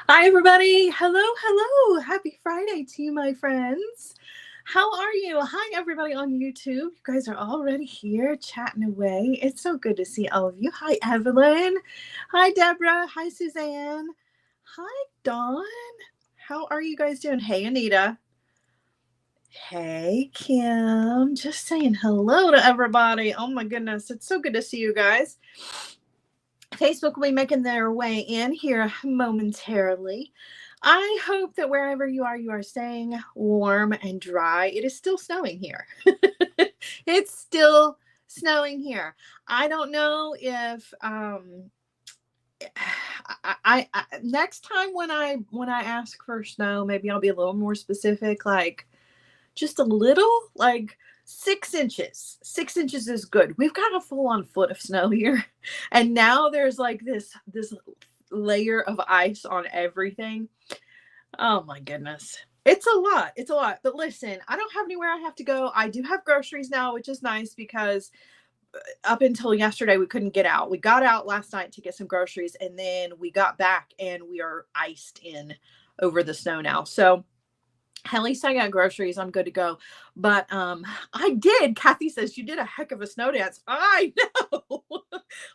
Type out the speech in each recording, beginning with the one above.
Hi, everybody. Hello, hello. Happy Friday to you, my friends. How are you? Hi, everybody on YouTube. You guys are already here chatting away. It's so good to see all of you. Hi, Evelyn. Hi, Deborah. Hi, Suzanne. Hi, Dawn. How are you guys doing? Hey, Anita. Hey, Kim. Just saying hello to everybody. Oh, my goodness. It's so good to see you guys. Facebook will be making their way in here momentarily. I hope that wherever you are staying warm and dry. It is still snowing here. It's still snowing here. I don't know if I next time when I ask for snow, maybe I'll be a little more specific, like just a little, like 6 inches. 6 inches is good. We've got a full-on foot of snow here, and now there's like this layer of ice on everything. Oh my goodness. It's a lot. It's a lot. But listen, I don't have anywhere I have to go. I do have groceries now, which is nice because up until yesterday we couldn't get out. We got out last night to get some groceries, and then we got back and we are iced in over the snow now. So at least I got groceries. I'm good to go. But I did. Kathy says you did a heck of a snow dance. I know.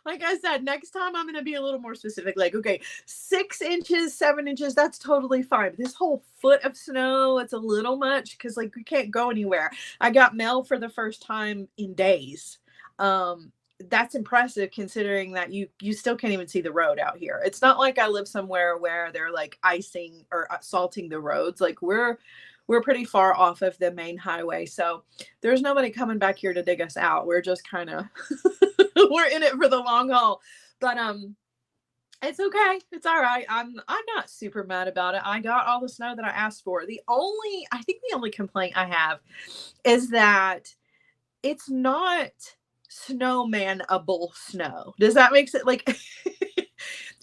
Like I said, next time I'm going to be a little more specific. Like, okay, 6 inches, 7 inches, that's totally fine. But this whole foot of snow, it's a little much because like we can't go anywhere. I got mail for the first time in days. That's impressive considering that you still can't even see the road out here. It's not like I live somewhere where they're like icing or salting the roads. Like we're pretty far off of the main highway, so there's nobody coming back here to dig us out. We're just kind of we're in it for the long haul. But it's okay. It's all right. I'm not super mad about it. I got all the snow that I asked for. I think the only complaint I have is that it's not snowman-able snow. Does that make sense? Like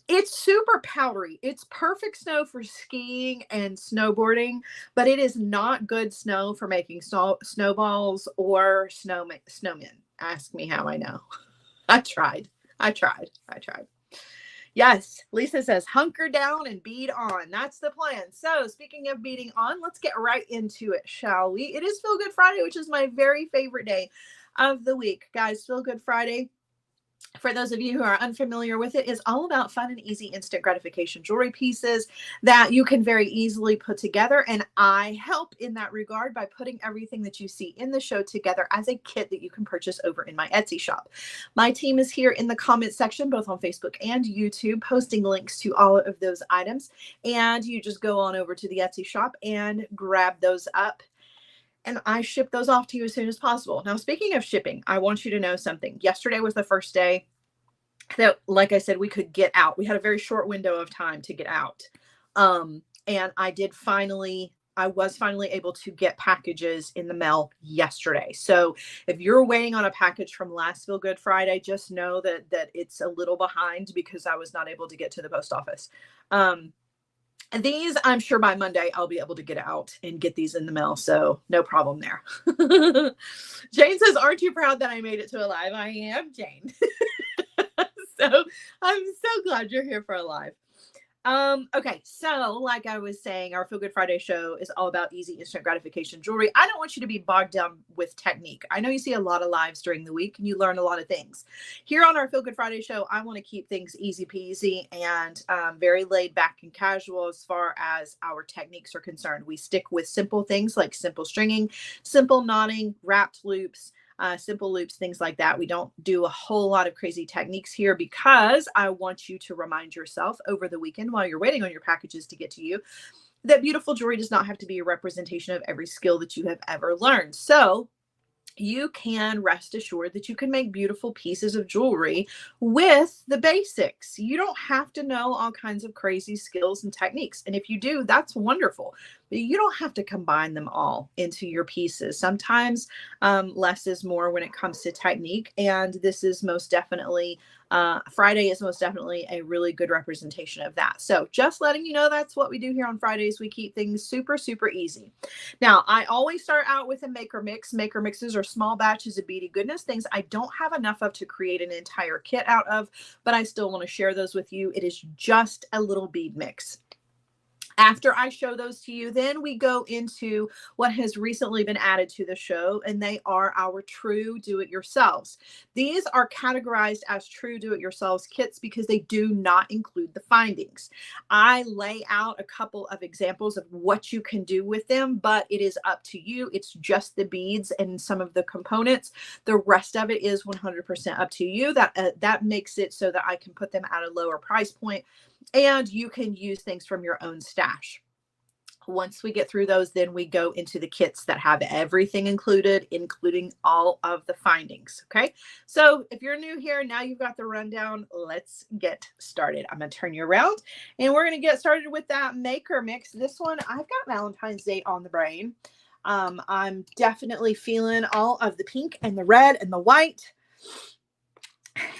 it's super powdery. It's perfect snow for skiing and snowboarding, but it is not good snow for making snowballs or snowmen. Ask me how I know. I tried. I tried. I tried. Yes, Lisa says hunker down and bead on. That's the plan. So, speaking of beading on, let's get right into it, shall we? It is Feelgood Friday, which is my very favorite day of the week. Guys, Feelgood Friday, for those of you who are unfamiliar with it, is all about fun and easy instant gratification jewelry pieces that you can very easily put together. And I help in that regard by putting everything that you see in the show together as a kit that you can purchase over in my Etsy shop. My team is here in the comments section, both on Facebook and YouTube, posting links to all of those items. And you just go on over to the Etsy shop and grab those up, and I ship those off to you as soon as possible. Now, speaking of shipping, I want you to know something. Yesterday was the first day that, like I said, we could get out. We had a very short window of time to get out. And I was finally able to get packages in the mail yesterday. So if you're waiting on a package from last Feelgood Friday, just know that it's a little behind because I was not able to get to the post office. These, I'm sure by Monday, I'll be able to get out and get these in the mail. So no problem there. Jane says, aren't you proud that I made it to Alive? I am, Jane. So I'm so glad you're here for Alive. Okay, so like I was saying, our Feelgood Friday show is all about easy instant gratification jewelry. I don't want you to be bogged down with technique. I know you see a lot of lives during the week and you learn a lot of things. Here on our Feelgood Friday show, I want to keep things easy peasy and very laid back and casual as far as our techniques are concerned. We stick with simple things like simple stringing, simple knotting, wrapped loops, simple loops, things like that. We don't do a whole lot of crazy techniques here because I want you to remind yourself over the weekend while you're waiting on your packages to get to you that beautiful jewelry does not have to be a representation of every skill that you have ever learned. So you can rest assured that you can make beautiful pieces of jewelry with the basics. You don't have to know all kinds of crazy skills and techniques. And if you do, that's wonderful. But you don't have to combine them all into your pieces. Sometimes less is more when it comes to technique. And this is most definitely, Friday is most definitely a really good representation of that. So just letting you know, that's what we do here on Fridays. We keep things super, super easy. Now, I always start out with a maker mix. Maker mixes are small batches of beady goodness, things I don't have enough of to create an entire kit out of, but I still want to share those with you. It is just a little bead mix. After I show those to you, then we go into what has recently been added to the show, and they are our true do-it-yourselves. These are categorized as true do-it-yourselves kits because they do not include the findings. I lay out a couple of examples of what you can do with them, but it is up to you. It's just the beads and some of the components. The rest of it is 100% up to you. That makes it so that I can put them at a lower price point, and you can use things from your own stash. Once we get through those, then we go into the kits that have everything included, including all of the findings. Okay. So if you're new here, now you've got the rundown. Let's get started. I'm going to turn you around and we're going to get started with that maker mix. This one, I've got Valentine's Day on the brain. I'm definitely feeling all of the pink and the red and the white.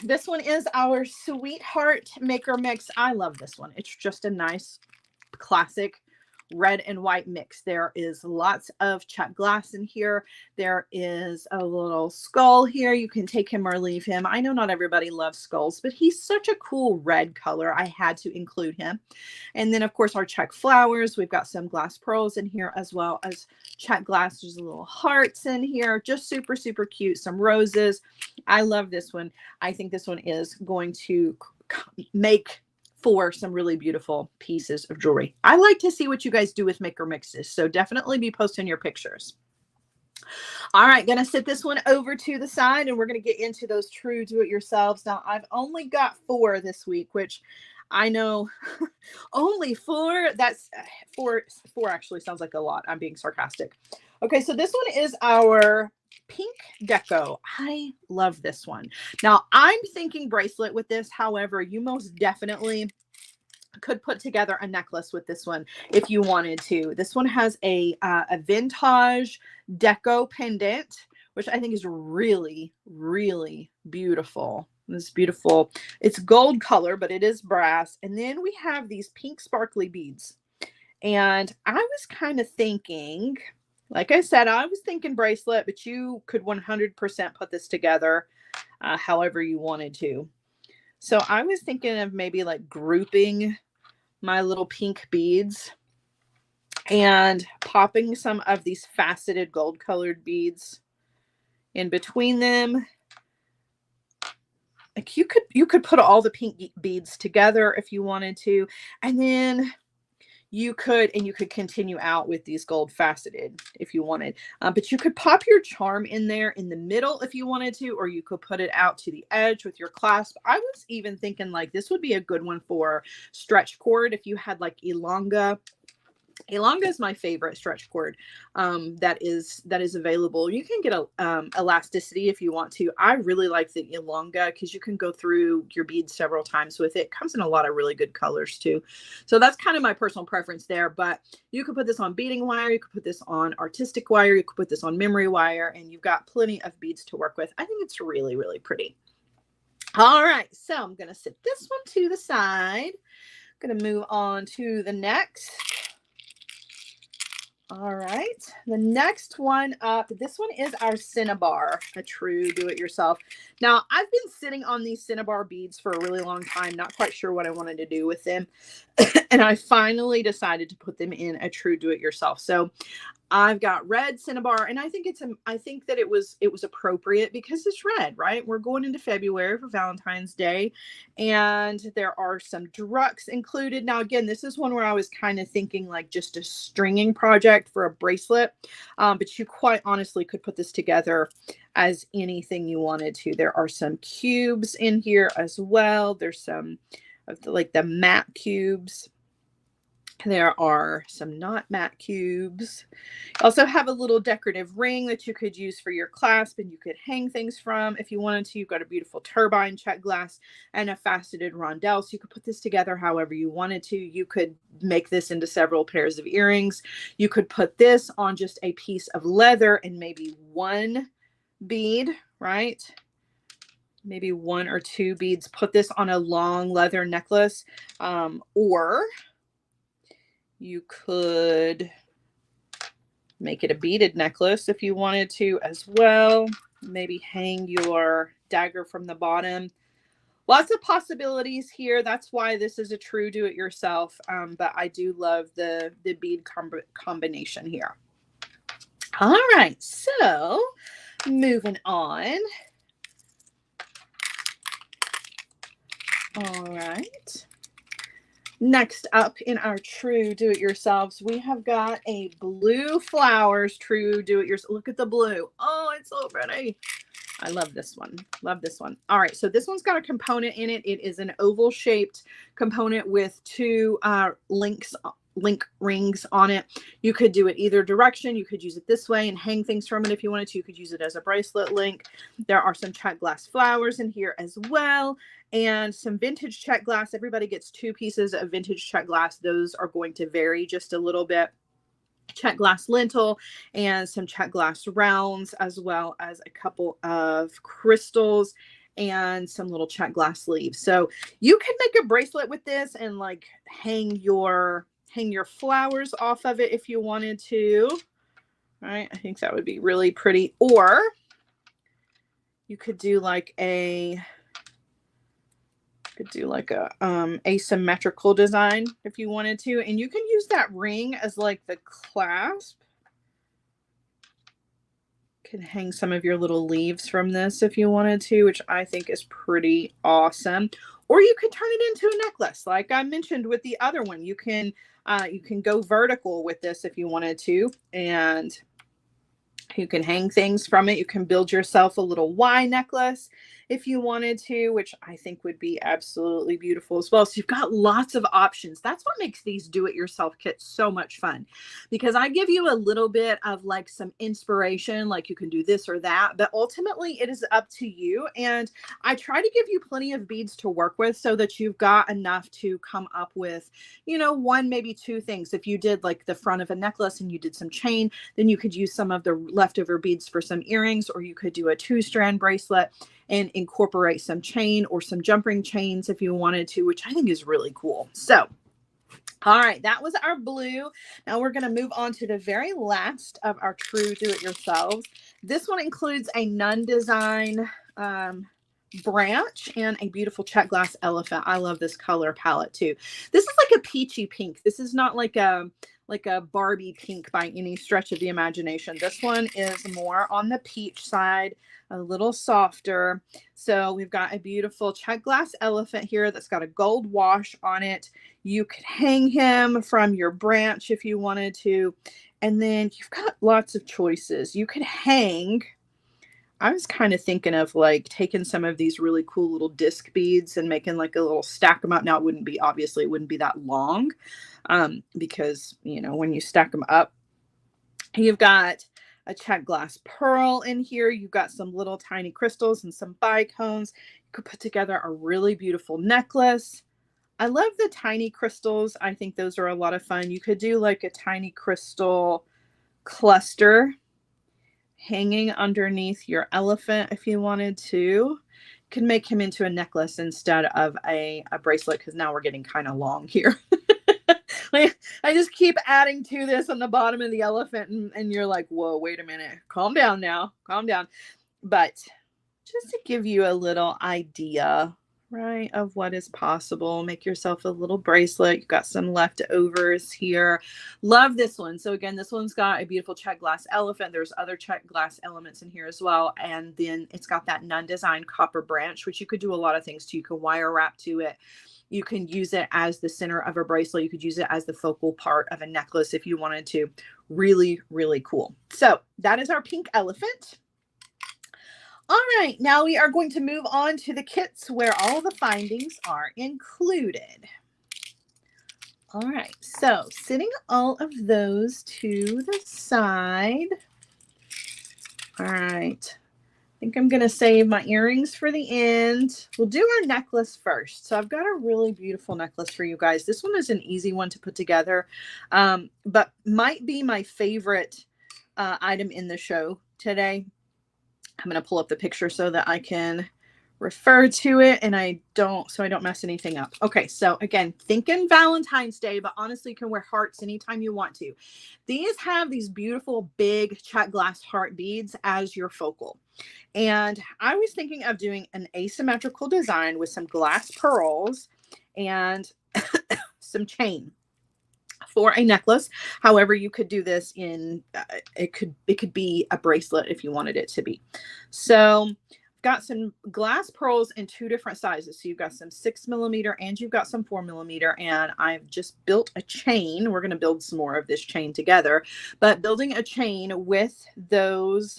This one is our Sweetheart Maker Mix. I love this one. It's just a nice classic red and white mix. There is lots of Czech glass in here. There is a little skull here. You can take him or leave him. I know not everybody loves skulls, but he's such a cool red color. I had to include him. And then, of course, our Czech flowers. We've got some glass pearls in here as well as Czech glass. There's little hearts in here. Just super, super cute. Some roses. I love this one. I think this one is going to make for some really beautiful pieces of jewelry. I like to see what you guys do with maker mixes, so definitely be posting your pictures. All right, gonna sit this one over to the side and we're gonna get into those true do-it-yourselves. Now, I've only got 4 this week, which I know only 4. That's 4 actually sounds like a lot. I'm being sarcastic. Okay, so this one is our pink deco. I love this one. Now, I'm thinking bracelet with this. However, you most definitely could put together a necklace with this one if you wanted to. This one has a vintage deco pendant, which I think is really, really beautiful. It's beautiful. It's gold color, but it is brass. And then we have these pink sparkly beads. And I was kind of thinking, like I said, I was thinking bracelet, but you could 100% put this together however you wanted to. So I was thinking of maybe like grouping my little pink beads and popping some of these faceted gold colored beads in between them. Like you could put all the pink beads together if you wanted to, and then you could continue out with these gold faceted if you wanted, but you could pop your charm in there in the middle if you wanted to, or you could put it out to the edge with your clasp. I was even thinking like this would be a good one for stretch cord if you had like Ilonga. Ilonga is my favorite stretch cord that is available. You can get a elasticity if you want to. I really like the Ilonga because you can go through your beads several times with it. Comes in a lot of really good colors too. So that's kind of my personal preference there. But you could put this on beading wire. You could put this on artistic wire. You could put this on memory wire, and you've got plenty of beads to work with. I think it's really, really pretty. All right, so I'm going to sit this one to the side. I'm going to move on to the next. All right, the next one up, this one is our Cinnabar, a true do-it-yourself. Now, I've been sitting on these Cinnabar beads for a really long time, not quite sure what I wanted to do with them. And I finally decided to put them in a true do-it-yourself. So I've got red Cinnabar, and I think that it was appropriate because it's red, right? We're going into February for Valentine's Day, and there are some drucks included. Now, again, this is one where I was kind of thinking like just a stringing project for a bracelet, but you quite honestly could put this together as anything you wanted to. There are some cubes in here as well. There's some of the matte cubes. There are some not matte cubes. You also have a little decorative ring that you could use for your clasp and you could hang things from if you wanted to. You've got a beautiful turbine Czech glass and a faceted rondelle. So you could put this together however you wanted to. You could make this into several pairs of earrings. You could put this on just a piece of leather and maybe one bead, right? Maybe 1 or 2 beads. Put this on a long leather necklace, or you could make it a beaded necklace if you wanted to as well. Maybe hang your dagger from the bottom lots of possibilities here. That's why this is a true do-it-yourself. But I do love the bead combination here. All right, so moving on. All right. Next up in our true do-it-yourselves, we have got a blue flowers true do-it-yourself. Look at the blue. Oh, it's so pretty. I love this one. Love this one. All right, so this one's got a component in it. It is an oval shaped component with two link rings on it. You could do it either direction. You could use it this way and hang things from it if you wanted to. You could use it as a bracelet link. There are some Czech glass flowers in here as well, and some vintage Czech glass. Everybody gets 2 pieces of vintage Czech glass. Those are going to vary just a little bit. Czech glass lintel and some Czech glass rounds, as well as a couple of crystals and some little Czech glass leaves. So you can make a bracelet with this and like hang your flowers off of it if you wanted to. All right, I think that would be really pretty. Or you could do like a asymmetrical design if you wanted to, and you can use that ring as like the clasp. Can hang some of your little leaves from this if you wanted to, which I think is pretty awesome. Or you could turn it into a necklace like I mentioned with the other one. You can go vertical with this if you wanted to, and you can hang things from it. You can build yourself a little Y necklace if you wanted to, which I think would be absolutely beautiful as well. So you've got lots of options. That's what makes these do-it-yourself kits so much fun, because I give you a little bit of like some inspiration, like you can do this or that, but ultimately it is up to you. And I try to give you plenty of beads to work with so that you've got enough to come up with, you know, 1, maybe 2 things. If you did like the front of a necklace and you did some chain, then you could use some of the leftover beads for some earrings, or you could do a 2-strand bracelet and incorporate some chain or some jump ring chains if you wanted to, which I think is really cool. So, all right, that was our blue. Now we're going to move on to the very last of our true do-it-yourselves. This one includes a nun design branch and a beautiful Czech glass elephant. I love this color palette too. This is like a peachy pink. This is not like a Barbie pink by any stretch of the imagination. This one is more on the peach side, a little softer. So we've got a beautiful Czech glass elephant here that's got a gold wash on it. You could hang him from your branch if you wanted to. And then you've got lots of choices. You could hang, I was kind of thinking of like taking some of these really cool little disc beads and making like a little stack them up. Now it wouldn't be that long because, you know, when you stack them up, you've got a Czech glass pearl in here. You've got some little tiny crystals and some bicones. You could put together a really beautiful necklace. I love the tiny crystals. I think those are a lot of fun. You could do like a tiny crystal cluster hanging underneath your elephant if you wanted to. You could make him into a necklace instead of a bracelet, because now we're getting kind of long here. I just keep adding to this on the bottom of the elephant, and you're like, whoa, wait a minute. Calm down now. Calm down. But just to give you a little idea, right, of what is possible, make yourself a little bracelet. You've got some leftovers here. Love this one. So again, this one's got a beautiful Czech glass elephant. There's other Czech glass elements in here as well. And then it's got that nun design copper branch, which you could do a lot of things to. You can wire wrap to it. You can use it as the center of a bracelet. You could use it as the focal part of a necklace if you wanted to. Really, really cool. So that is our pink elephant. All right, now we are going to move on to the kits where all the findings are included. All right, so setting all of those to the side. All right. I think I'm going to save my earrings for the end. We'll do our necklace first. So I've got a really beautiful necklace for you guys. This one is an easy one to put together, but might be my favorite item in the show today. I'm going to pull up the picture so that I can refer to it and I don't mess anything up. Okay, so again, thinking Valentine's Day, but honestly you can wear hearts anytime you want to. These have these beautiful big Czech glass heart beads as your focal. And I was thinking of doing an asymmetrical design with some glass pearls and some chain for a necklace. However, you could do this in it could be a bracelet if you wanted it to be. So got some glass pearls in 2 different sizes. So you've got some 6mm and you've got some 4mm, and I've just built a chain. We're going to build some more of this chain together, but building a chain with those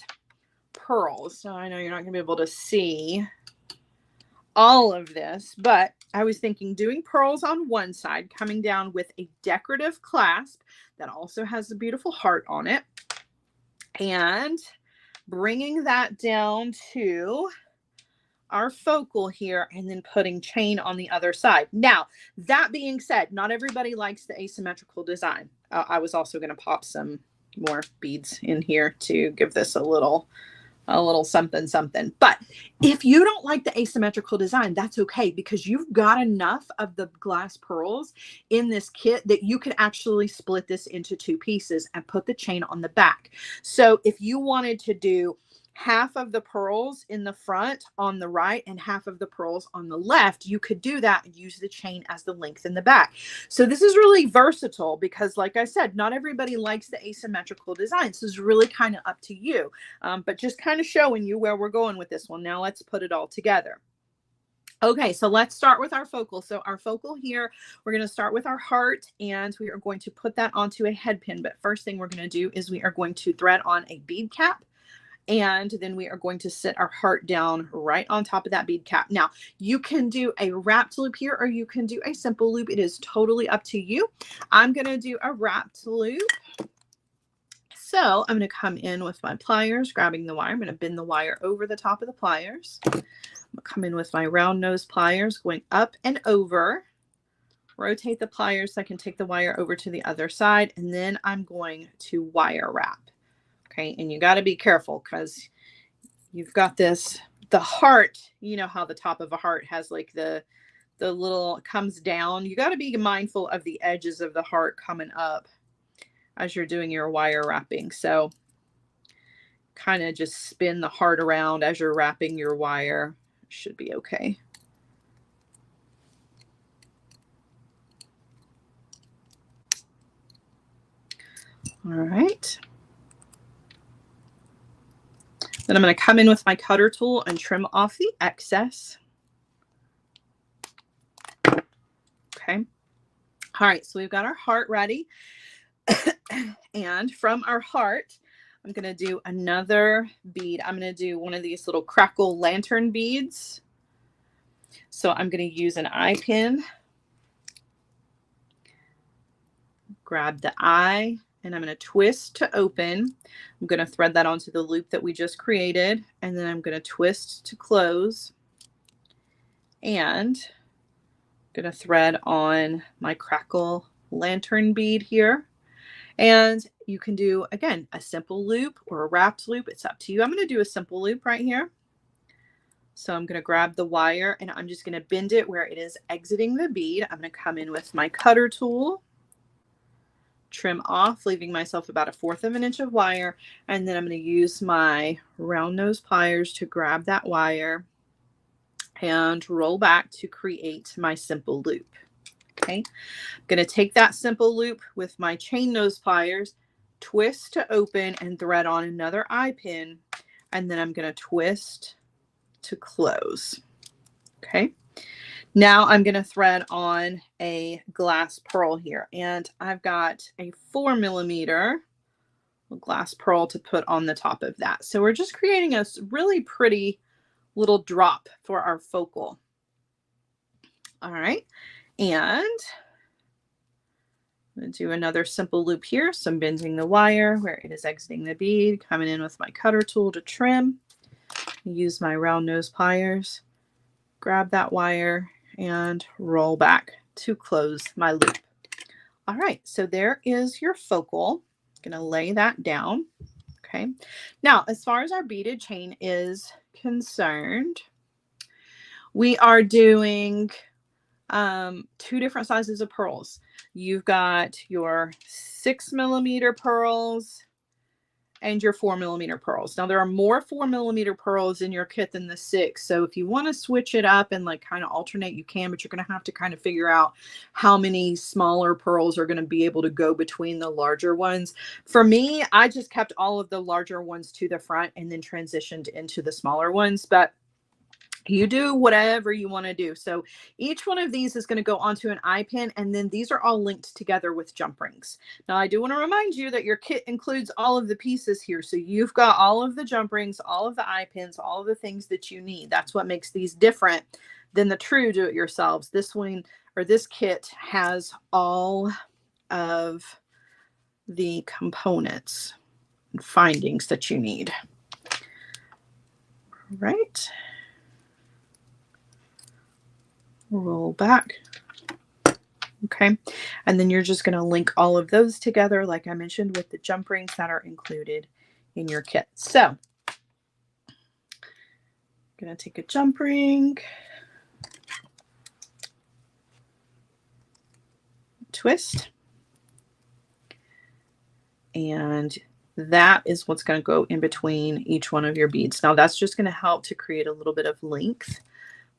pearls. So I know you're not going to be able to see all of this, but I was thinking doing pearls on one side, coming down with a decorative clasp that also has a beautiful heart on it, and bringing that down to our focal here and then putting chain on the other side. Now, that being said, not everybody likes the asymmetrical design. I was also going to pop some more beads in here to give this a little something something. But if you don't like the asymmetrical design, that's okay, because you've got enough of the glass pearls in this kit that you can actually split this into 2 pieces and put the chain on the back. So if you wanted to do half of the pearls in the front on the right and half of the pearls on the left, you could do that and use the chain as the length in the back. So this is really versatile because, like I said, not everybody likes the asymmetrical design. So it's really kind of up to you, but just kind of showing you where we're going with this one. Now let's put it all together. Okay, so let's start with our focal. So our focal here, we're going to start with our heart and we are going to put that onto a head pin. But first thing we're going to do is we are going to thread on a bead cap. And then we are going to sit our heart down right on top of that bead cap. Now, you can do a wrapped loop here or you can do a simple loop. It is totally up to you. I'm going to do a wrapped loop. So I'm going to come in with my pliers, grabbing the wire. I'm going to bend the wire over the top of the pliers. I'm going to come in with my round nose pliers, going up and over. Rotate the pliers so I can take the wire over to the other side. And then I'm going to wire wrap. Okay, and you got to be careful because you've got this, the heart, you know how the top of a heart has like the little comes down. You got to be mindful of the edges of the heart coming up as you're doing your wire wrapping. So kind of just spin the heart around as you're wrapping your wire. Should be okay. All right. Then I'm going to come in with my cutter tool and trim off the excess. Okay. All right, so we've got our heart ready. And from our heart, I'm going to do another bead. I'm going to do one of these little crackle lantern beads. So I'm going to use an eye pin. Grab the eye. And I'm going to twist to open. I'm going to thread that onto the loop that we just created. And then I'm going to twist to close. And I'm going to thread on my crackle lantern bead here. And you can do, again, a simple loop or a wrapped loop. It's up to you. I'm going to do a simple loop right here. So I'm going to grab the wire and I'm just going to bend it where it is exiting the bead. I'm going to come in with my cutter tool. Trim off, leaving myself about 1/4 of an inch of wire, and then I'm going to use my round nose pliers to grab that wire and roll back to create my simple loop. Okay, I'm going to take that simple loop with my chain nose pliers, twist to open and thread on another eye pin, and then I'm going to twist to close. Okay. Now I'm going to thread on a glass pearl here, and I've got a 4mm glass pearl to put on the top of that. So we're just creating a really pretty little drop for our focal. All right. And I'm going to do another simple loop here. So I'm bending the wire where it is exiting the bead, coming in with my cutter tool to trim, use my round nose pliers, grab that wire, and roll back to close my loop. All right, so there is your focal. I'm going to lay that down. Okay, now as far as our beaded chain is concerned, we are doing 2 different sizes of pearls. You've got your 6mm pearls and your 4mm pearls. Now there are more 4mm pearls in your kit than the 6. So if you want to switch it up and like kind of alternate, you can, but you're going to have to kind of figure out how many smaller pearls are going to be able to go between the larger ones. For me, I just kept all of the larger ones to the front and then transitioned into the smaller ones, but you do whatever you want to do. So each one of these is going to go onto an eye pin, and then these are all linked together with jump rings. Now, I do want to remind you that your kit includes all of the pieces here. So you've got all of the jump rings, all of the eye pins, all of the things that you need. That's what makes these different than the true do-it-yourselves. This one, or this kit, has all of the components and findings that you need. All right. Roll back. Okay. And then you're just going to link all of those together, like I mentioned, with the jump rings that are included in your kit. So I'm going to take a jump ring, twist, and that is what's going to go in between each one of your beads. Now that's just going to help to create a little bit of length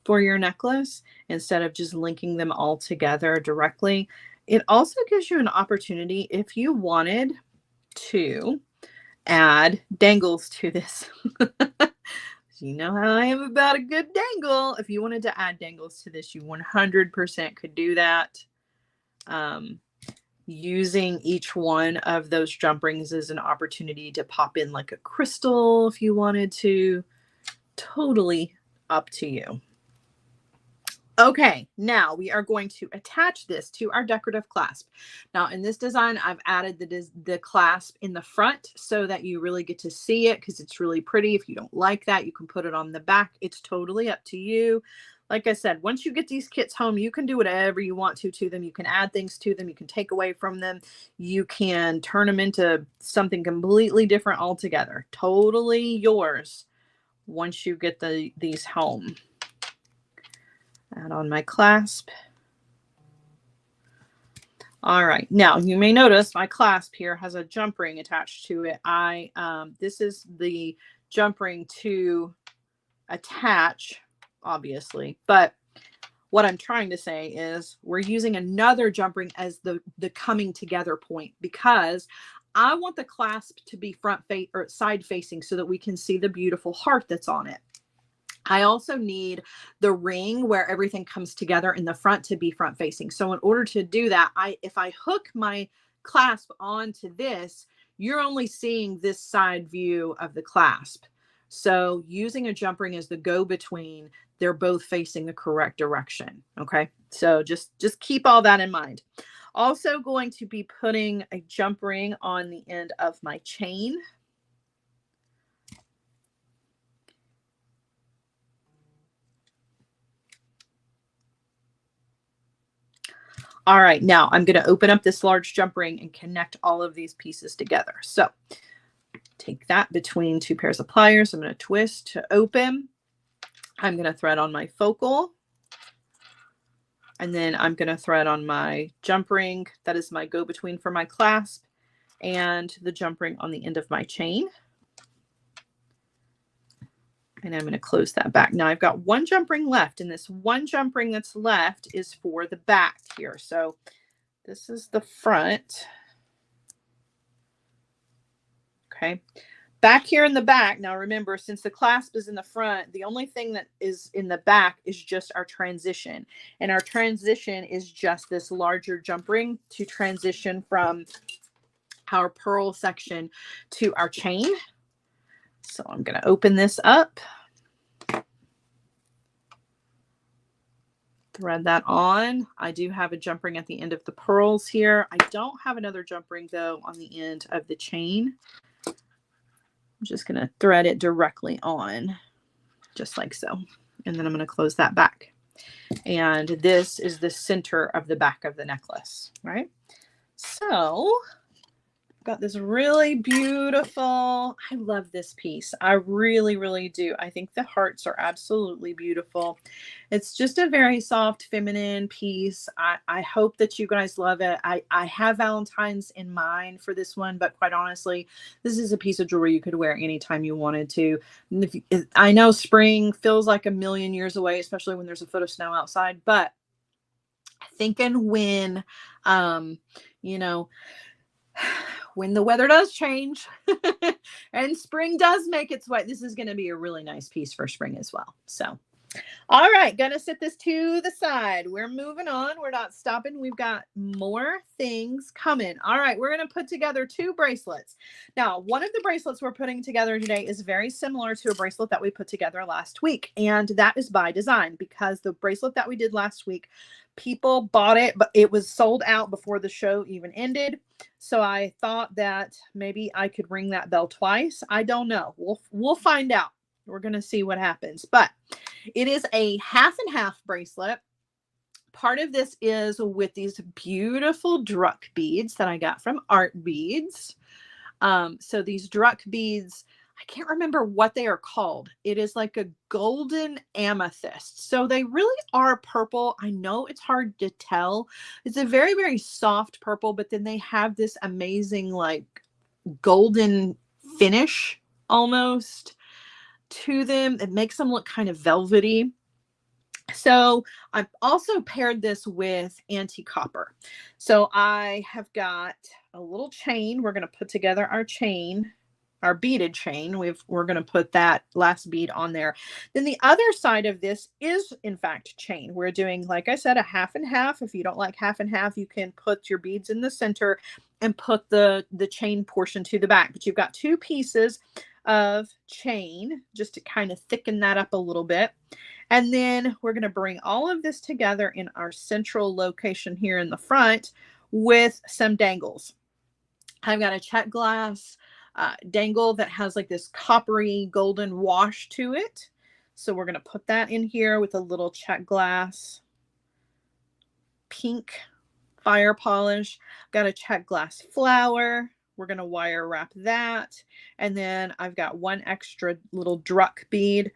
for your necklace instead of just linking them all together directly. It also gives you an opportunity if you wanted to add dangles to this. You know how I am about a good dangle. If you wanted to add dangles to this, you 100% could do that. Using each one of those jump rings as an opportunity to pop in like a crystal if you wanted to. Totally up to you. Okay, now we are going to attach this to our decorative clasp. Now in this design, I've added the clasp in the front so that you really get to see it because it's really pretty. If you don't like that, you can put it on the back. It's totally up to you. Like I said, once you get these kits home, you can do whatever you want to them. You can add things to them. You can take away from them. You can turn them into something completely different altogether. Totally yours once you get these home. Add on my clasp. All right, now you may notice my clasp here has a jump ring attached to it. This is the jump ring to attach, obviously, but what I'm trying to say is we're using another jump ring as the coming together point because I want the clasp to be side facing so that we can see the beautiful heart that's on it. I also need the ring where everything comes together in the front to be front facing. So in order to do that, if I hook my clasp onto this, you're only seeing this side view of the clasp. So using a jump ring as the go-between, they're both facing the correct direction. Okay. So just keep all that in mind. Also going to be putting a jump ring on the end of my chain. All right, now I'm going to open up this large jump ring and connect all of these pieces together. So take that between 2 pairs of pliers. I'm going to twist to open. I'm going to thread on my focal. And then I'm going to thread on my jump ring. That is my go-between for my clasp and the jump ring on the end of my chain. And I'm going to close that back. Now I've got 1 jump ring left, and this 1 jump ring that's left is for the back here. So this is the front. Okay. Back here in the back. Now remember, since the clasp is in the front, the only thing that is in the back is just our transition. And our transition is just this larger jump ring to transition from our pearl section to our chain. So I'm going to open this up, thread that on. I do have a jump ring at the end of the pearls here. I don't have another jump ring though on the end of the chain. I'm just going to thread it directly on just like so. And then I'm going to close that back. And this is the center of the back of the necklace, right? So got this really beautiful, I love this piece. I really, really do. I think the hearts are absolutely beautiful. It's just a very soft, feminine piece. I hope that you guys love it. I have Valentine's in mind for this one, but quite honestly, this is a piece of jewelry you could wear anytime you wanted to. I know spring feels like a million years away, especially when there's a foot of snow outside, but thinking when, you know, when the weather does change and spring does make its way, this is going to be a really nice piece for spring as well. So, all right, gonna set this to the side. We're moving on. We're not stopping. We've got more things coming. All right, we're gonna put together 2 bracelets. Now, one of the bracelets we're putting together today is very similar to a bracelet that we put together last week, and that is by design because the bracelet that we did last week, people bought it, but it was sold out before the show even ended. So I thought that maybe I could ring that bell twice. I don't know. We'll find out. We're going to see what happens. But it is a half and half bracelet. Part of this is with these beautiful Druck beads that I got from Art Beads. So these Druck beads, I can't remember what they are called. It is like a golden amethyst. So they really are purple. I know it's hard to tell. It's a very, very soft purple, but then they have this amazing like golden finish almost to them. It makes them look kind of velvety. So I've also paired this with anti-copper. So I have got a little chain. We're going to put together our chain, our beaded chain. We're going to put that last bead on there. Then the other side of this is in fact chain. We're doing, like I said, a half and half. If you don't like half and half, you can put your beads in the center and put the chain portion to the back. But you've got 2 pieces of chain just to kind of thicken that up a little bit. And then we're going to bring all of this together in our central location here in the front with some dangles. I've got a Czech glass dangle that has like this coppery golden wash to it. So we're going to put that in here with a little Czech glass pink fire polish. Got a Czech glass flower. We're going to wire wrap that. And then I've got one extra little Druck bead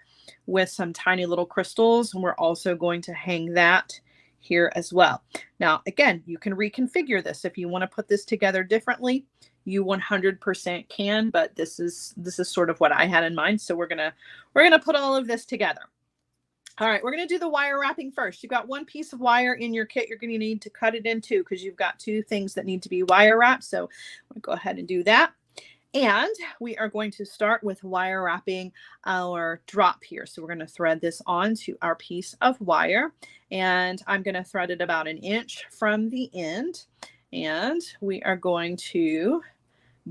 with some tiny little crystals. And we're also going to hang that here as well. Now, again, you can reconfigure this. If you want to put this together differently, you 100% can, but this is sort of what I had in mind. So we're going to put all of this together. All right, we're going to do the wire wrapping first. You've got 1 piece of wire in your kit. You're going to need to cut it in 2 because you've got 2 things that need to be wire wrapped. So I'm going to go ahead and do that. And we are going to start with wire wrapping our drop here. So we're going to thread this onto our piece of wire. And I'm going to thread it about 1 inch from the end. And we are going to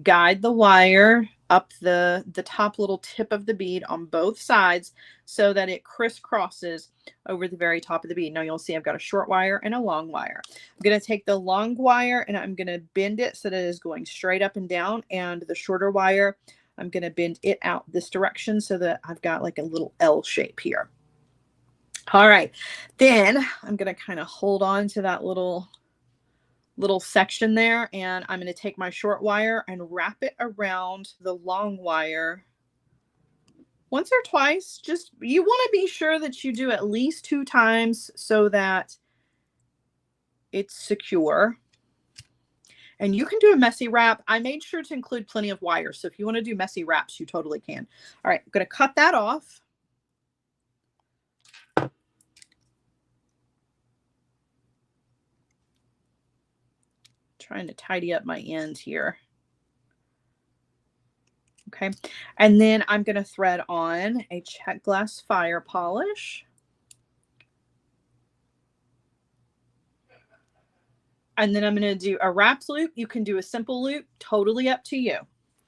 guide the wire up the top little tip of the bead on both sides so that it crisscrosses over the very top of the bead. Now you'll see I've got a short wire and a long wire. I'm going to take the long wire and I'm going to bend it so that it is going straight up and down, and the shorter wire, I'm going to bend it out this direction so that I've got like a little L shape here. All right, then I'm going to kind of hold on to that little section there, and I'm going to take my short wire and wrap it around the long wire once or twice. Just, you want to be sure that you do at least 2 times so that it's secure. And you can do a messy wrap. I made sure to include plenty of wire, so if you want to do messy wraps, you totally can. All right, I'm going to cut that off. Trying to tidy up my end here. Okay, and then I'm going to thread on a Czech glass fire polish. And then I'm going to do a wrapped loop. You can do a simple loop, totally up to you.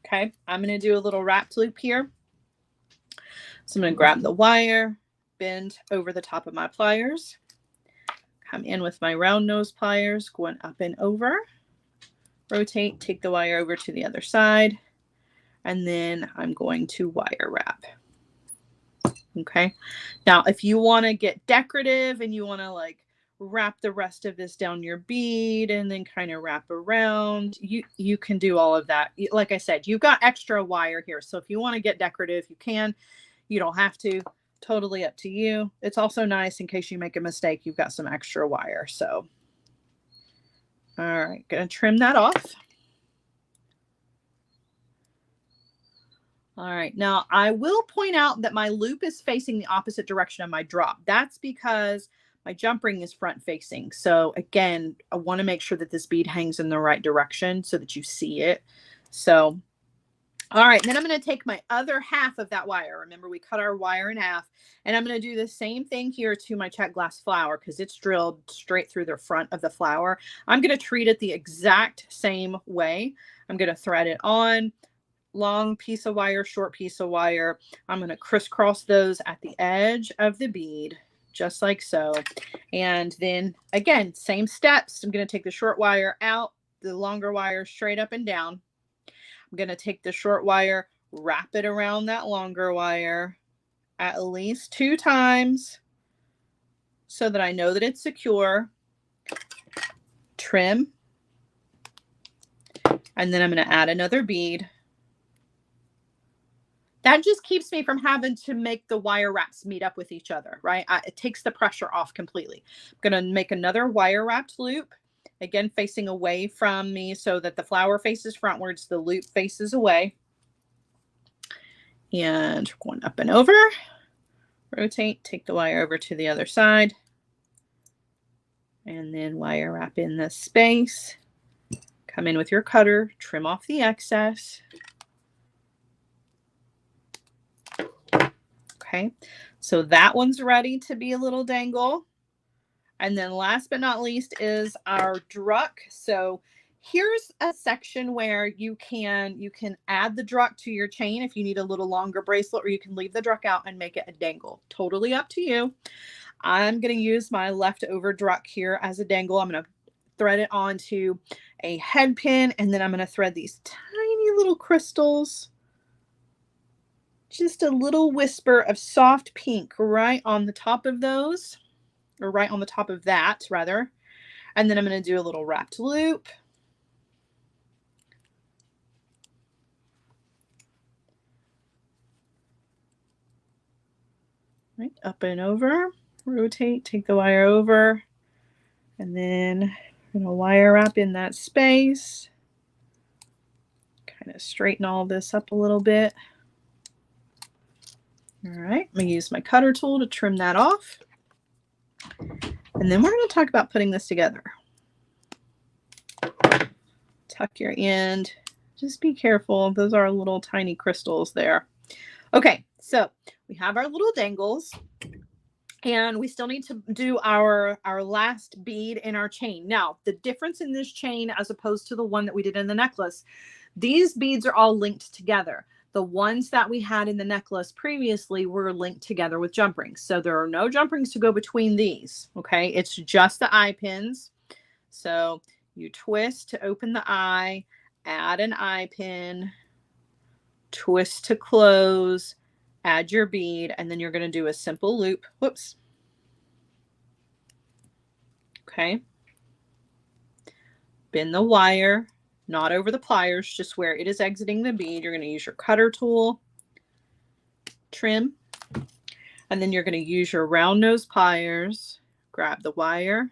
Okay, I'm going to do a little wrapped loop here. So I'm going to grab the wire, bend over the top of my pliers, come in with my round nose pliers, going up and over. Rotate, take the wire over to the other side, and then I'm going to wire wrap. Okay, now if you want to get decorative and you want to like wrap the rest of this down your bead and then kind of wrap around. You can do all of that. Like I said, you've got extra wire here. So if you want to get decorative, you can. You don't have to. Totally up to you. It's also nice in case you make a mistake, you've got some extra wire. So, all right, gonna trim that off. All right, now I will point out that my loop is facing the opposite direction of my drop. That's because my jump ring is front facing. So again, I want to make sure that this bead hangs in the right direction so that you see it. So, all right, then I'm going to take my other half of that wire. Remember, we cut our wire in half, and I'm going to do the same thing here to my check glass flower because it's drilled straight through the front of the flower. I'm going to treat it the exact same way. I'm going to thread it on. Long piece of wire, short piece of wire. I'm going to crisscross those at the edge of the bead, just like so. And then again, same steps. I'm going to take the short wire out, the longer wire straight up and down. I'm going to take the short wire, wrap it around that longer wire at least 2 times so that I know that it's secure. Trim. And then I'm going to add another bead. That just keeps me from having to make the wire wraps meet up with each other, right? It takes the pressure off completely. I'm going to make another wire wrapped loop, again, facing away from me so that the flower faces frontwards, the loop faces away. And going up and over, rotate, take the wire over to the other side, and then wire wrap in the space. Come in with your cutter, trim off the excess. Okay, so that one's ready to be a little dangle. And then last but not least is our druck. So here's a section where you can add the druck to your chain if you need a little longer bracelet, or you can leave the druck out and make it a dangle. Totally up to you. I'm going to use my leftover druck here as a dangle. I'm going to thread it onto a head pin, and then I'm going to thread these tiny little crystals. Just a little whisper of soft pink right on the top of those, or right on the top of that, rather. And then I'm going to do a little wrapped loop. Right, up and over, rotate, take the wire over, and then I'm going to wire wrap in that space. Kind of straighten all this up a little bit. All right, I'm going to use my cutter tool to trim that off. And then we're going to talk about putting this together. Tuck your end. Just be careful. Those are little tiny crystals there. Okay, so we have our little dangles. And we still need to do our last bead in our chain. Now, the difference in this chain as opposed to the one that we did in the necklace, these beads are all linked together. The ones that we had in the necklace previously were linked together with jump rings. So there are no jump rings to go between these, okay? It's just the eye pins. So you twist to open the eye, add an eye pin, twist to close, add your bead, and then you're going to do a simple loop. Whoops. Okay. Bend the wire. Not over the pliers, just where it is exiting the bead. You're going to use your cutter tool, trim, and then you're going to use your round nose pliers, grab the wire,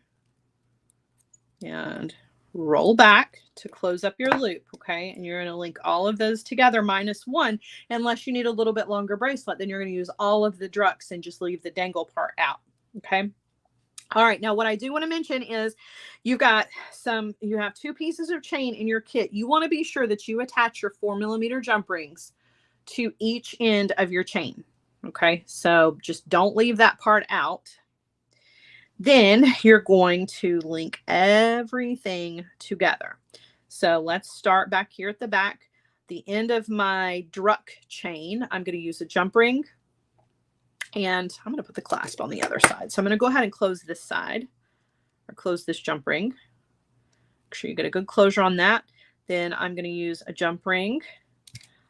and roll back to close up your loop, okay? And you're going to link all of those together minus one, unless you need a little bit longer bracelet. Then you're going to use all of the drucks and just leave the dangle part out, okay? All right, now what I do want to mention is you have 2 pieces of chain in your kit. You want to be sure that you attach your 4mm jump rings to each end of your chain. Okay, so just don't leave that part out. Then you're going to link everything together. So let's start back here at the back. The end of my druck chain, I'm going to use a jump ring. And I'm going to put the clasp on the other side. So I'm going to go ahead and close this side, or close this jump ring. Make sure you get a good closure on that. Then I'm going to use a jump ring.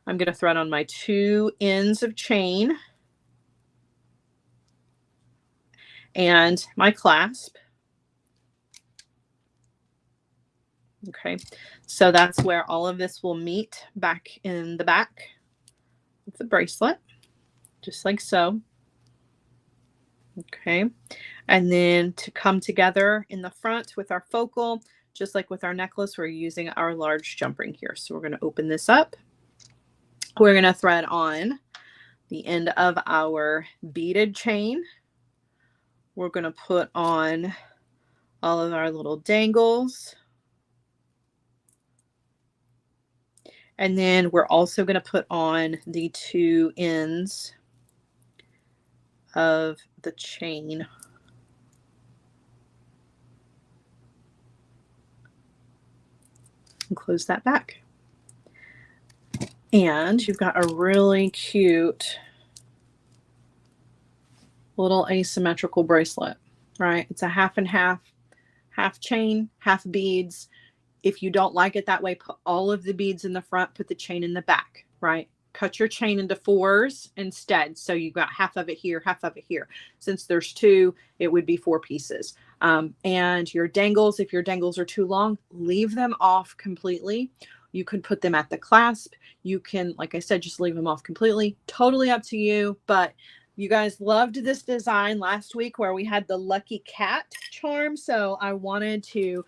I'm going to thread on my 2 ends of chain and my clasp. Okay, so that's where all of this will meet back in the back of the bracelet, just like so. Okay, and then to come together in the front with our focal, just like with our necklace, we're using our large jump ring here. So we're going to open this up. We're going to thread on the end of our beaded chain. We're going to put on all of our little dangles. And then we're also going to put on the 2 ends of the chain. And close that back. And you've got a really cute little asymmetrical bracelet, right? It's a half and half chain, half beads. If you don't like it that way, put all of the beads in the front, put the chain in the back, right? Cut your chain into 4s instead. So you've got half of it here, half of it here. Since there's 2, it would be 4 pieces. And your dangles, if your dangles are too long, leave them off completely. You could put them at the clasp. You can, like I said, just leave them off completely. Totally up to you. But you guys loved this design last week where we had the lucky cat charm. So I wanted to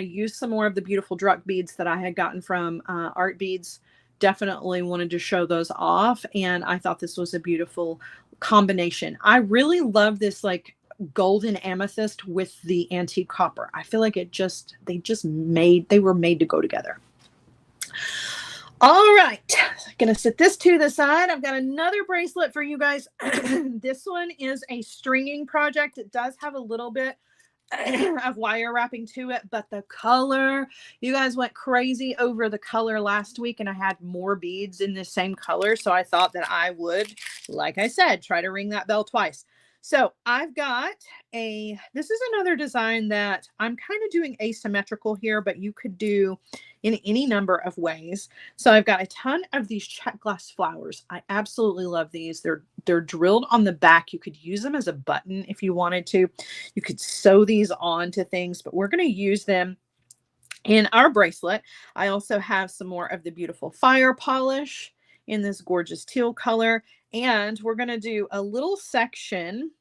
use some more of the beautiful druck beads that I had gotten from Art Beads. Definitely wanted to show those off. And I thought this was a beautiful combination. I really love this like golden amethyst with the antique copper. I feel like they were made to go together. All right, gonna set this to the side. I've got another bracelet for you guys. This one is a stringing project. It does have a little bit of wire wrapping to it, but the color, you guys went crazy over the color last week, and I had more beads in the same color, so I thought that I would, like I said, try to ring that bell twice. So I've got this is another design that I'm kind of doing asymmetrical here, but you could do in any number of ways. So I've got a ton of these Czech glass flowers. I absolutely love these. They're drilled on the back. You could use them as a button if you wanted to. You could sew these on to things, but we're going to use them in our bracelet. I also have some more of the beautiful fire polish in this gorgeous teal color. And we're going to do a little section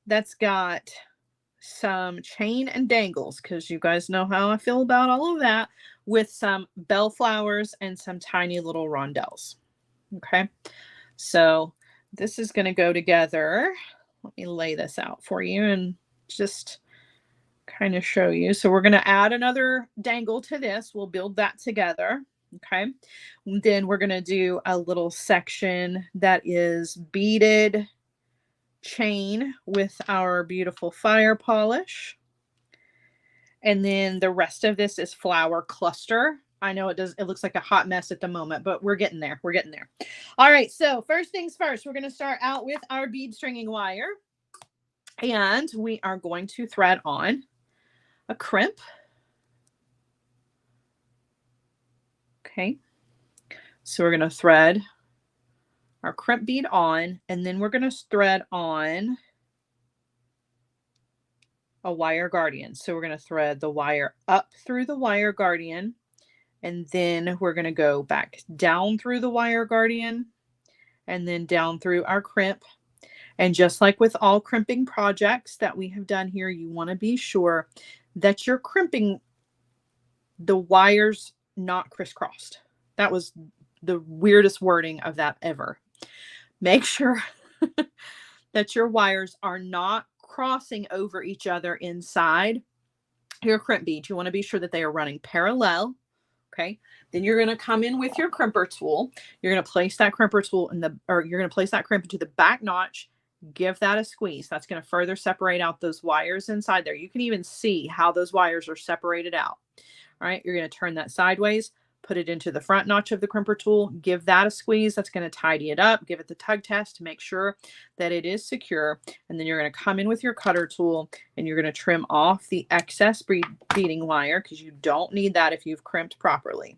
that's got some chain and dangles, because you guys know how I feel about all of that, with some bell flowers and some tiny little rondelles. Okay, so this is going to go together. Let me lay this out for you and just kind of show you. So we're going to add another dangle to this. We'll build that together. Okay, then we're going to do a little section that is beaded chain with our beautiful fire polish. And then the rest of this is flower cluster. I know it looks like a hot mess at the moment, but we're getting there. We're getting there. All right, so first things first, we're going to start out with our bead stringing wire. And we are going to thread on a crimp. Okay, so we're going to thread our crimp bead on, and then we're going to thread on a wire guardian. So we're going to thread the wire up through the wire guardian, and then we're going to go back down through the wire guardian, and then down through our crimp. And just like with all crimping projects that we have done here, you want to be sure that you're crimping the wires not crisscrossed. That was the weirdest wording of that ever. Make sure that your wires are not crossing over each other inside your crimp bead. You want to be sure that they are running parallel. Okay. Then you're going to come in with your crimper tool. You're going to place that crimper tool you're going to place that crimp into the back notch. Give that a squeeze. That's going to further separate out those wires inside there. You can even see how those wires are separated out. All right. You're going to turn that sideways, put it into the front notch of the crimper tool, give that a squeeze. That's going to tidy it up. Give it the tug test to make sure that it is secure. And then you're going to come in with your cutter tool and you're going to trim off the excess beading wire, because you don't need that if you've crimped properly.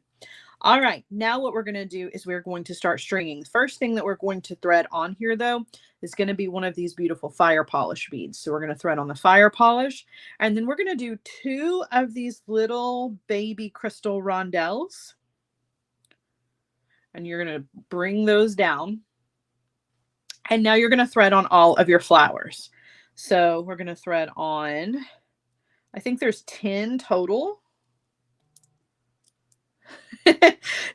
All right, now what we're going to do is we're going to start stringing. The first thing that we're going to thread on here, though, is going to be one of these beautiful fire polish beads. So we're going to thread on the fire polish, and then we're going to do 2 of these little baby crystal rondelles. And you're going to bring those down. And now you're going to thread on all of your flowers. So we're going to thread on, I think there's 10 total.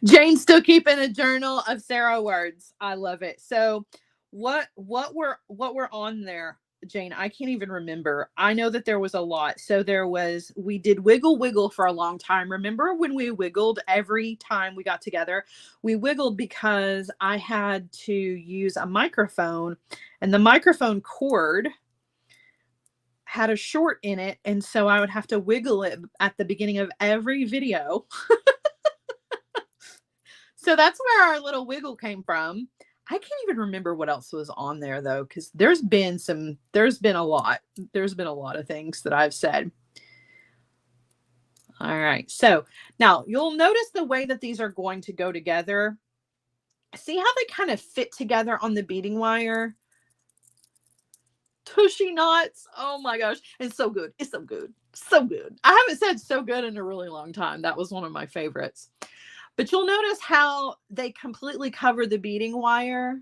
Jane's still keeping a journal of Sara words. I love it. So what we're on there, Jane, I can't even remember. I know that there was a lot. So we did wiggle for a long time. Remember when we wiggled every time we got together? We wiggled because I had to use a microphone, and the microphone cord had a short in it. And so I would have to wiggle it at the beginning of every video. So that's where our little wiggle came from. I can't even remember what else was on there, though, because there's been a lot. There's been a lot of things that I've said. All right. So now you'll notice the way that these are going to go together. See how they kind of fit together on the beading wire? Tushy knots. Oh my gosh. It's so good. It's so good. So good. I haven't said so good in a really long time. That was one of my favorites. But you'll notice how they completely cover the beading wire,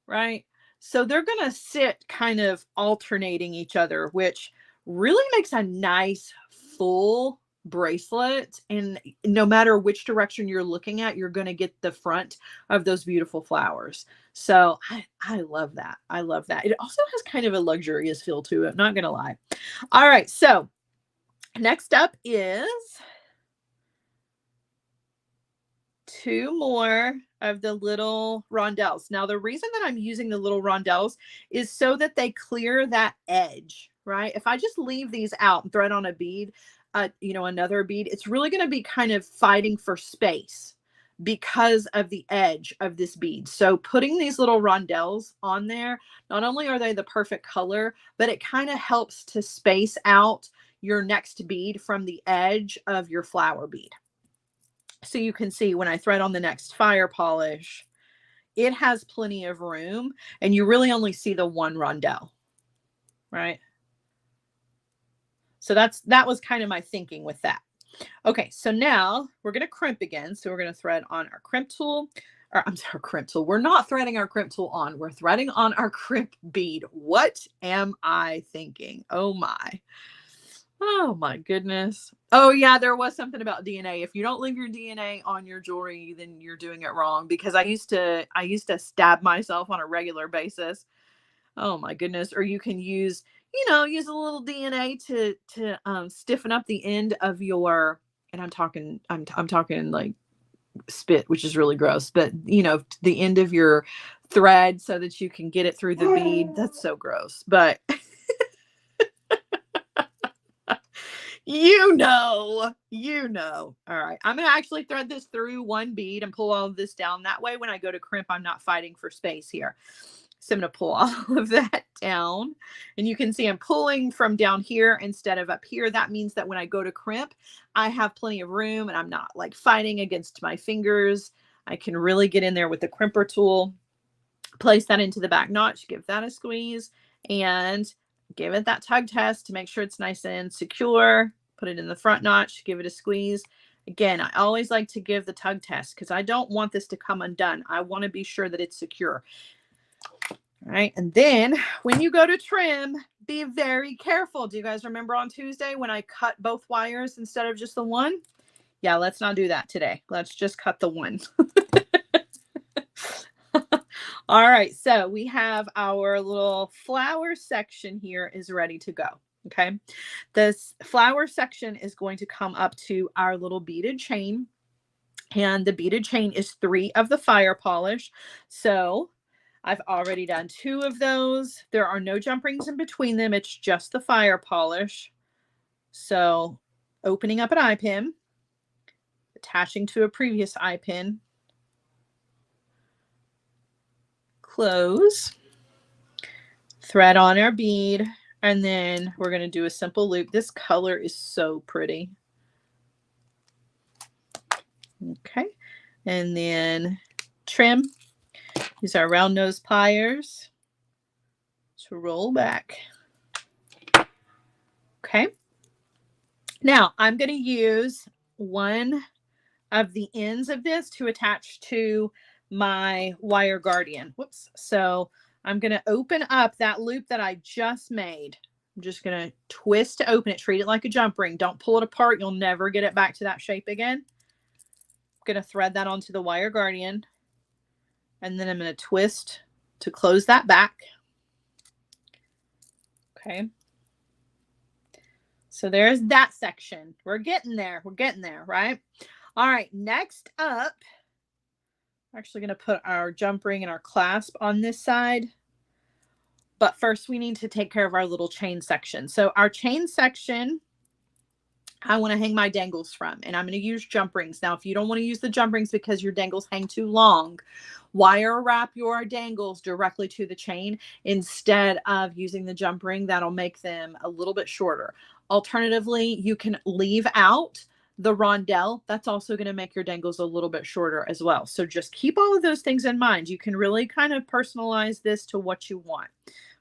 right? So they're going to sit kind of alternating each other, which really makes a nice full bracelet. And no matter which direction you're looking at, you're going to get the front of those beautiful flowers. So I love that. I love that. It also has kind of a luxurious feel to it, not going to lie. All right. So next up is 2 more of the little rondelles. Now, the reason that I'm using the little rondelles is so that they clear that edge, right? If I just leave these out and thread on a bead, another bead, it's really going to be kind of fighting for space because of the edge of this bead. So putting these little rondelles on there, not only are they the perfect color, but it kind of helps to space out your next bead from the edge of your flower bead. So you can see when I thread on the next fire polish, it has plenty of room, and you really only see the 1 rondelle, right? So that was kind of my thinking with that. Okay, so now we're going to crimp again. So we're going to thread on our crimp tool, or I'm sorry, crimp tool. We're not threading our crimp tool on. We're threading on our crimp bead. What am I thinking? Oh my. Oh my goodness. Oh yeah, there was something about DNA. If you don't leave your DNA on your jewelry, then you're doing it wrong, because I used to stab myself on a regular basis. Oh my goodness. Or you can use a little DNA to stiffen up the end of your, and I'm talking like spit, which is really gross, but the end of your thread so that you can get it through the bead. That's so gross. But you know. All right. I'm going to actually thread this through 1 bead and pull all of this down. That way, when I go to crimp, I'm not fighting for space here. So I'm going to pull all of that down. And you can see I'm pulling from down here instead of up here. That means that when I go to crimp, I have plenty of room and I'm not like fighting against my fingers. I can really get in there with the crimper tool, place that into the back notch, give that a squeeze, and give it that tug test to make sure it's nice and secure. Put it in the front notch, give it a squeeze. Again, I always like to give the tug test because I don't want this to come undone. I want to be sure that it's secure. All right. And then when you go to trim, be very careful. Do you guys remember on Tuesday when I cut both wires instead of just the 1? Yeah, let's not do that today. Let's just cut the 1. All right, so we have our little flower section here is ready to go. Okay, this flower section is going to come up to our little beaded chain, and the beaded chain is 3 of the fire polish. So I've already done 2 of those. There are no jump rings in between them. It's just the fire polish. So opening up an eye pin, attaching to a previous eye pin, close, thread on our bead, and then we're going to do a simple loop. This color is so pretty. Okay. And then trim. Use our round nose pliers to roll back. Okay. Now I'm going to use one of the ends of this to attach to my wire guardian. Whoops. So I'm going to open up that loop that I just made. I'm just going to twist to open it. Treat it like a jump ring. Don't pull it apart. You'll never get it back to that shape again. I'm going to thread that onto the wire guardian. And then I'm going to twist to close that back. Okay. So there's that section. We're getting there. We're getting there, right? All right. Next up, we're actually going to put our jump ring and our clasp on this side. But first we need to take care of our little chain section. So our chain section, I want to hang my dangles from, and I'm going to use jump rings. Now, if you don't want to use the jump rings because your dangles hang too long, wire wrap your dangles directly to the chain instead of using the jump ring. That'll make them a little bit shorter. Alternatively, you can leave out the rondelle. That's also going to make your dangles a little bit shorter as well. So just keep all of those things in mind. You can really kind of personalize this to what you want.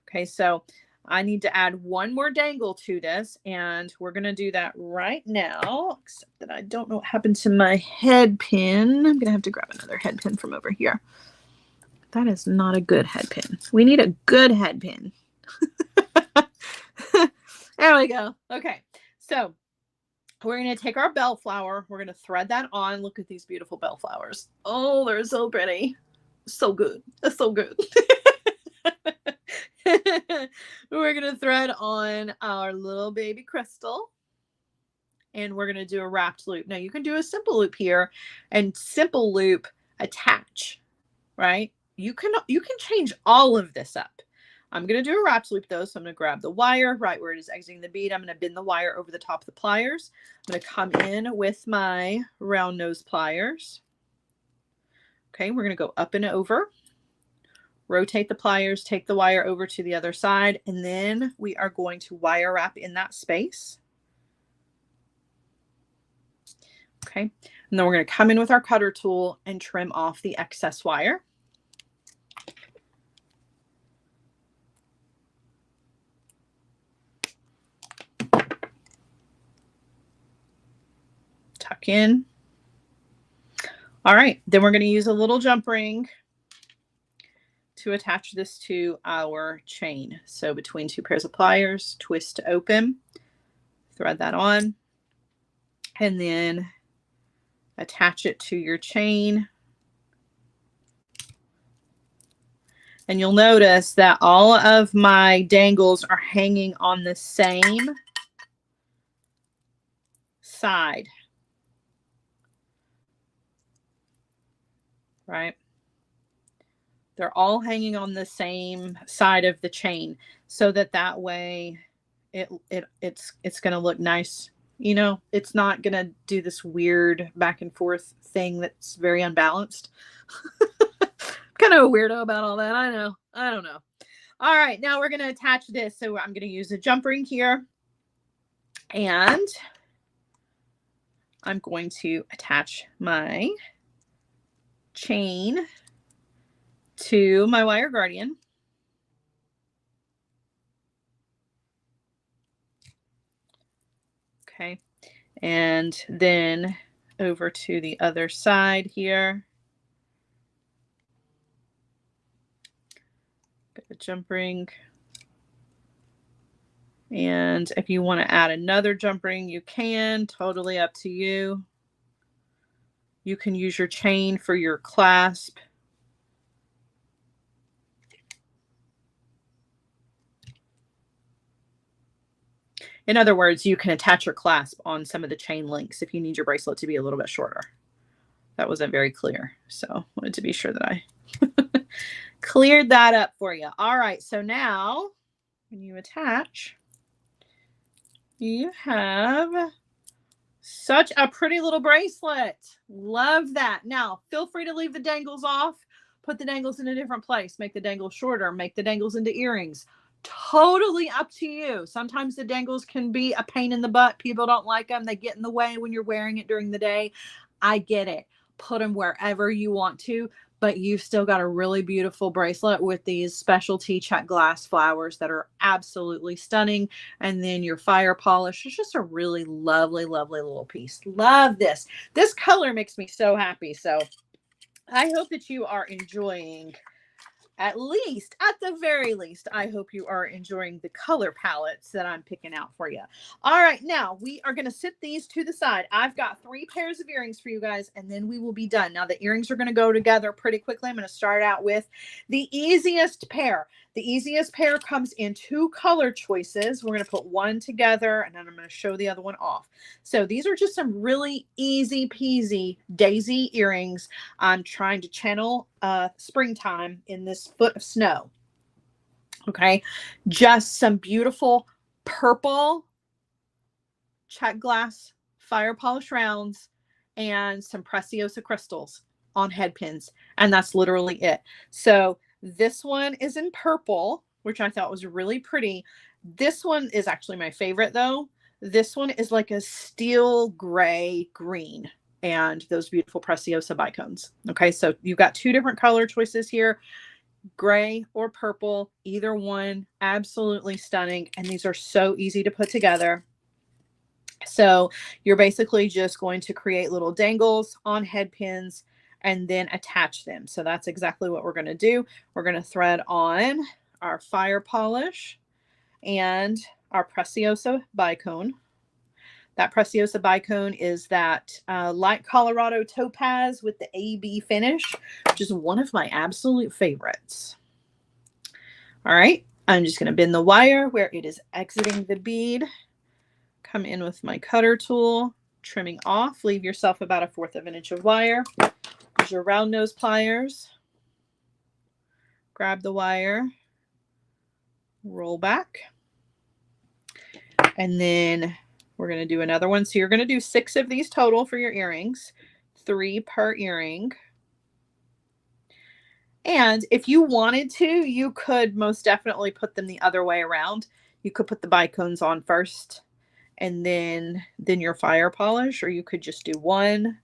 Okay, so I need to add one more dangle to this, and we're going to do that right now, except that I don't know what happened to my head pin. I'm going to have to grab another head pin from over here. That is not a good head pin. We need a good head pin. There we go. Okay, so we're going to take our bellflower. We're going to thread that on. Look at these beautiful bellflowers. Oh, they're so pretty. So good. That's so good. We're going to thread on our little baby crystal, and we're going to do a wrapped loop. Now you can do a simple loop here and simple loop attach, right? You can change all of this up. I'm going to do a wrapped loop though. So I'm going to grab the wire right where it is exiting the bead. I'm going to bend the wire over the top of the pliers. I'm going to come in with my round nose pliers. Okay. We're going to go up and over. Rotate the pliers, take the wire over to the other side, and then we are going to wire wrap in that space. Okay, and then we're going to come in with our cutter tool and trim off the excess wire. Tuck in. All right, then we're going to use a little jump ring to attach this to our chain. So between two pairs of pliers, twist to open, thread that on, and then attach it to your chain. And you'll notice that all of my dangles are hanging on the same side, right? They're all hanging on the same side of the chain, so that way it's going to look nice. You know, it's not going to do this weird back and forth thing that's very unbalanced. Kind of a weirdo about all that. I know. I don't know. All right. Now we're going to attach this. So I'm going to use a jump ring here, and I'm going to attach my chain to my wire guardian. Okay, and then over to the other side here. Get the jump ring. And if you want to add another jump ring, you can. Totally up to you. You can use your chain for your clasp. In other words, you can attach your clasp on some of the chain links if you need your bracelet to be a little bit shorter. That wasn't very clear, so wanted to be sure that I cleared that up for you. All right, so now when you attach, you have such a pretty little bracelet. Love that. Now, feel free to leave the dangles off. Put the dangles in a different place. Make the dangles shorter. Make the dangles into earrings. Totally up to you. Sometimes the dangles can be a pain in the butt. People don't like them. They get in the way when you're wearing it during the day. I get it. Put them wherever you want to, but you've still got a really beautiful bracelet with these specialty Czech glass flowers that are absolutely stunning. And then your fire polish is just a really lovely, lovely little piece. Love this. This color makes me so happy. So I hope that you are enjoying, at the very least, I hope you are enjoying the color palettes that I'm picking out for you. All right, now we are going to sit these to the side. I've got 3 pairs of earrings for you guys, and then we will be done. Now, the earrings are going to go together pretty quickly. I'm going to start out with the easiest pair. The easiest pair comes in 2 color choices. We're going to put one together, and then I'm going to show the other one off. So these are just some really easy peasy daisy earrings. I'm trying to channel springtime in this foot of snow. Okay, just some beautiful purple Czech glass fire polish rounds and some Preciosa crystals on head pins, and that's literally it. So this one is in purple, which I thought was really pretty. This one is actually my favorite though. This one is like a steel gray green, and those beautiful Preciosa bicones. Okay, so you've got 2 different color choices here, gray or purple, either one, absolutely stunning. And these are so easy to put together. So you're basically just going to create little dangles on head pins and then attach them. So that's exactly what we're going to do. We're going to thread on our fire polish and our Preciosa bicone. That Preciosa bicone is that light Colorado topaz with the AB finish, which is one of my absolute favorites. All right, I'm just going to bend the wire where it is exiting the bead. Come in with my cutter tool, trimming off. Leave yourself about 1/4 of an inch of wire. Use your round nose pliers. Grab the wire, roll back, and then we're going to do another one. So you're going to do 6 of these total for your earrings, 3 per earring. And if you wanted to, you could most definitely put them the other way around. You could put the bicones on first and then your fire polish, or you could just do one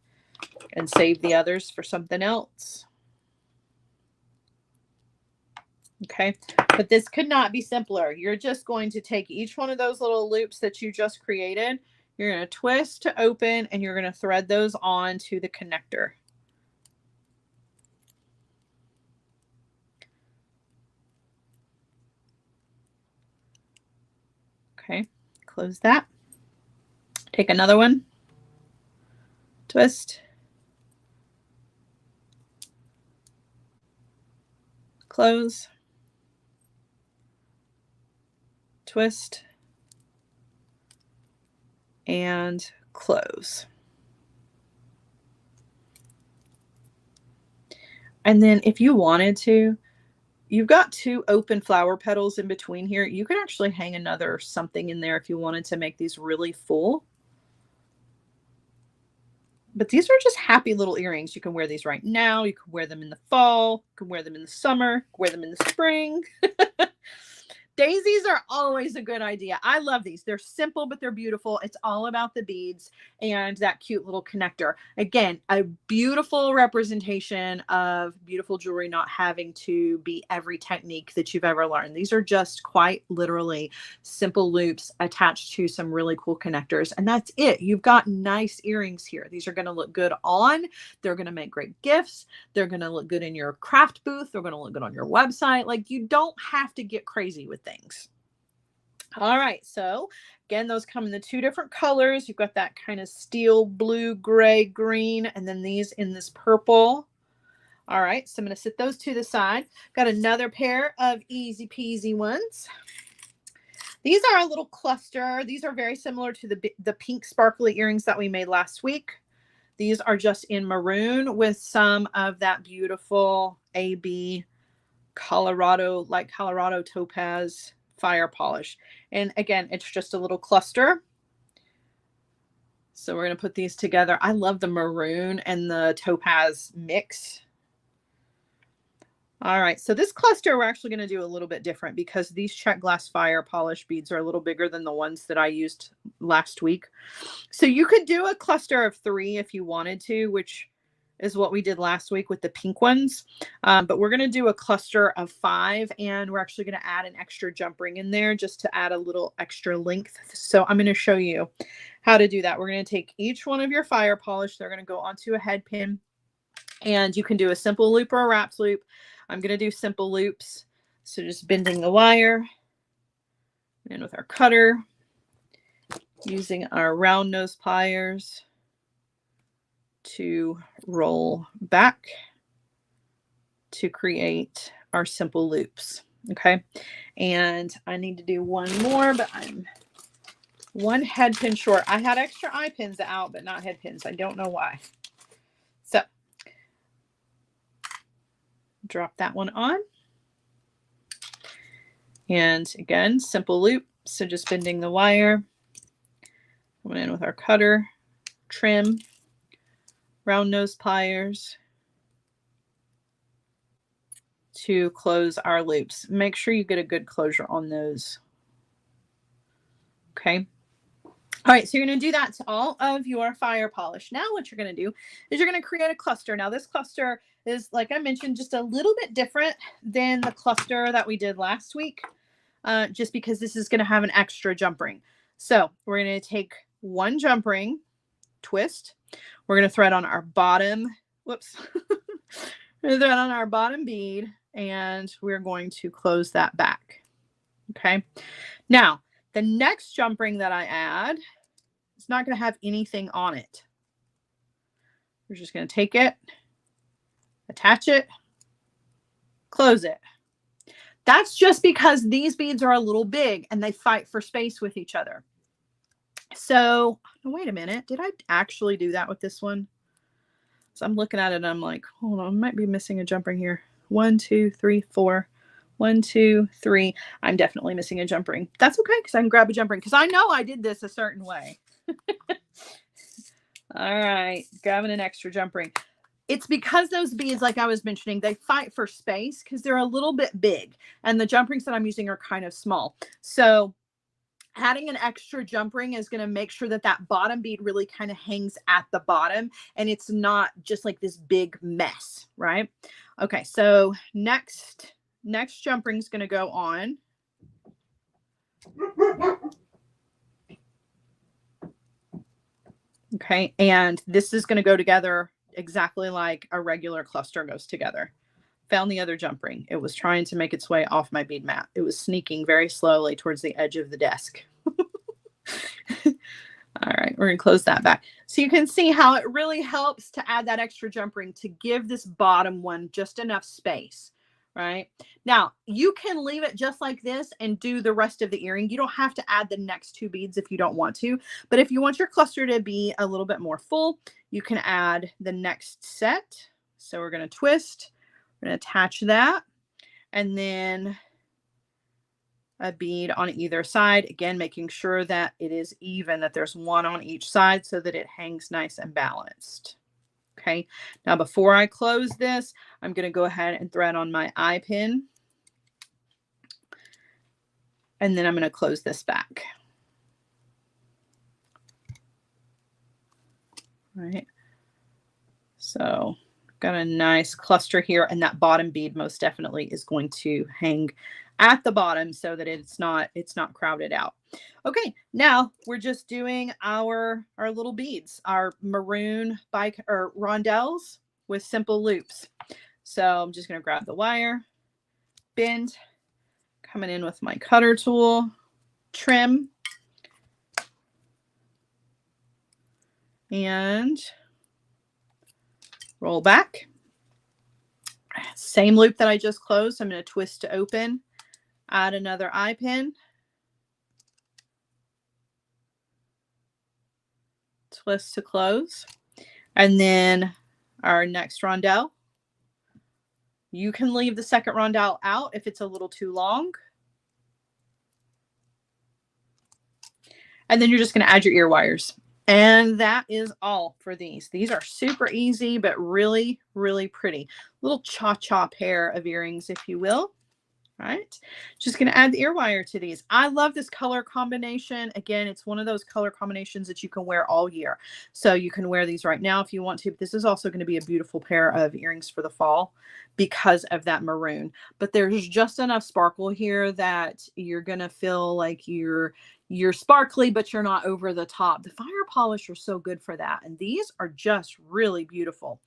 and save the others for something else. Okay, but this could not be simpler. You're just going to take each one of those little loops that you just created. You're going to twist to open, and you're going to thread those on to the connector. Okay, close that. Take another one, twist, close, twist, and close. And then if you wanted to, you've got 2 open flower petals in between here. You could actually hang another something in there if you wanted to make these really full. But these are just happy little earrings. You can wear these right now. You can wear them in the fall. You can wear them in the summer. Wear them in the spring. Daisies are always a good idea. I love these. They're simple, but they're beautiful. It's all about the beads and that cute little connector. Again, a beautiful representation of beautiful jewelry not having to be every technique that you've ever learned. These are just quite literally simple loops attached to some really cool connectors. And that's it. You've got nice earrings here. These are going to look good on. They're going to make great gifts. They're going to look good in your craft booth. They're going to look good on your website. Like, you don't have to get crazy with things. All right, so again, those come in the 2 different colors. You've got that kind of steel blue, gray, green, and then these in this purple. All right, so I'm going to sit those to the side. Got another pair of easy peasy ones. These are a little cluster. These are very similar to the pink sparkly earrings that we made last week. These are just in maroon with some of that beautiful AB Colorado, like Colorado topaz fire polish. And again, it's just a little cluster. So we're going to put these together. I love the maroon and the topaz mix. All right, so this cluster we're actually going to do a little bit different because these Czech glass fire polish beads are a little bigger than the ones that I used last week. So you could do a cluster of 3 if you wanted to, which is what we did last week with the pink ones. But we're going to do a cluster of 5, and we're actually going to add an extra jump ring in there just to add a little extra length. So I'm going to show you how to do that. We're going to take each one of your fire polish. They're going to go onto a head pin, and you can do a simple loop or a wrapped loop. I'm going to do simple loops. So just bending the wire in with our cutter, using our round nose pliers to roll back to create our simple loops. Okay. And I need to do one more, but I'm one head pin short. I had extra eye pins out, but not head pins. I don't know why. So drop that one on. And again, simple loop. So just bending the wire, going in with our cutter, trim, round nose pliers to close our loops. Make sure you get a good closure on those. Okay. All right, so you're going to do that to all of your fire polish. Now what you're going to do is you're going to create a cluster. Now this cluster is, like I mentioned, just a little bit different than the cluster that we did last week, just because this is going to have an extra jump ring. So we're going to take one jump ring, twist. We're going to thread on our bottom, whoops, we're going to thread on our bottom bead, and we're going to close that back. Okay. Now, the next jump ring that I add, it's not going to have anything on it. We're just going to take it, attach it, close it. That's just because these beads are a little big and they fight for space with each other. So wait a minute, did I actually do that with this one? So I'm looking at it and I'm like, hold on, I might be missing a jump ring here. 1, 2, 3, 4. 1, 2, 3. I'm definitely missing a jump ring. That's okay, because I can grab a jump ring, because I know I did this a certain way. All right, grabbing an extra jump ring. It's because those beads, like I was mentioning, they fight for space because they're a little bit big, and the jump rings that I'm using are kind of small. So adding an extra jump ring is going to make sure that that bottom bead really kind of hangs at the bottom, and it's not just like this big mess, right? Okay, so next jump ring is going to go on. Okay, and this is going to go together exactly like a regular cluster goes together. Found the other jump ring. It was trying to make its way off my bead mat. It was sneaking very slowly towards the edge of the desk. All right, we're going to close that back. So you can see how it really helps to add that extra jump ring to give this bottom one just enough space. Right now, you can leave it just like this and do the rest of the earring. You don't have to add the next 2 beads if you don't want to, but if you want your cluster to be a little bit more full, you can add the next set. So we're going to twist, we're going to attach that, and then a bead on either side, again making sure that it is even, that there's one on each side so that it hangs nice and balanced. Okay, now before I close this, I'm going to go ahead and thread on my eye pin, and then I'm going to close this back. All right, so got a nice cluster here, and that bottom bead most definitely is going to hang at the bottom so that it's not crowded out. Okay, now we're just doing our little beads, our maroon rondelles with simple loops. So I'm just going to grab the wire, bend, coming in with my cutter tool, trim, and roll back. Same loop that I just closed. I'm going to twist to open, add another eye pin, twist to close, and then our next rondelle. You can leave the second rondelle out if it's a little too long. And then you're just going to add your ear wires. And that is all for these. These are super easy, but really, really pretty. Little cha-cha pair of earrings, if you will. All right. Just going to add the ear wire to these. I love this color combination. Again, it's one of those color combinations that you can wear all year. So you can wear these right now if you want to. But this is also going to be a beautiful pair of earrings for the fall because of that maroon. But there's just enough sparkle here that you're going to feel like you're sparkly, but you're not over the top. The fire polish are so good for that. And these are just really beautiful.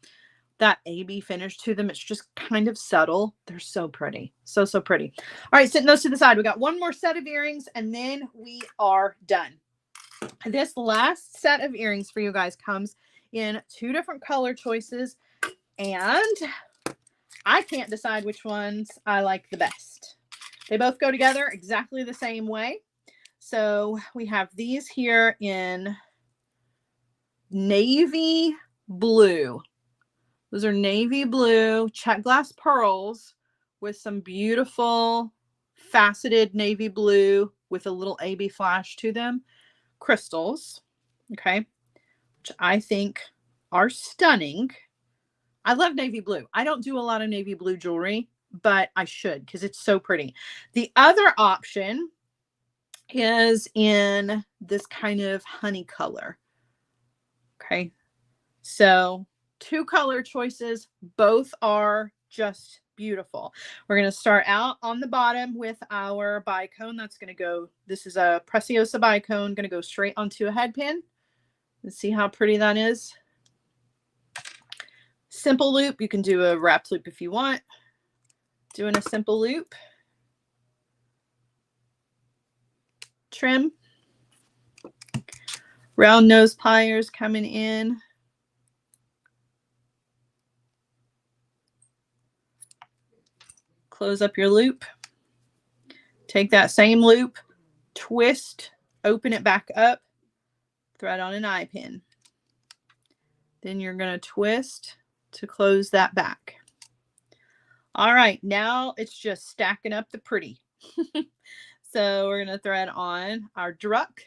That AB finish to them, it's just kind of subtle. They're so pretty. So, so pretty. All right, setting those to the side. We got one more set of earrings, and then we are done. This last set of earrings for you guys comes in 2 different color choices, and I can't decide which ones I like the best. They both go together exactly the same way. So we have these here in navy blue. Those are navy blue Czech glass pearls with some beautiful faceted navy blue with a little AB flash to them. Crystals, okay, which I think are stunning. I love navy blue. I don't do a lot of navy blue jewelry, but I should because it's so pretty. The other option is in this kind of honey color. Okay, so 2 color choices, both are just beautiful. We're going to start out on the bottom with our bicone. That's going to go, this is a Preciosa bicone, going to go straight onto a head pin. Let's see how pretty that is. Simple loop. You can do a wrapped loop if you want. Doing a simple loop. Trim. Round nose pliers coming in. Close up your loop. Take that same loop, twist, open it back up, thread on an eye pin. Then you're going to twist to close that back. All right, now it's just stacking up the pretty. So we're going to thread on our druck.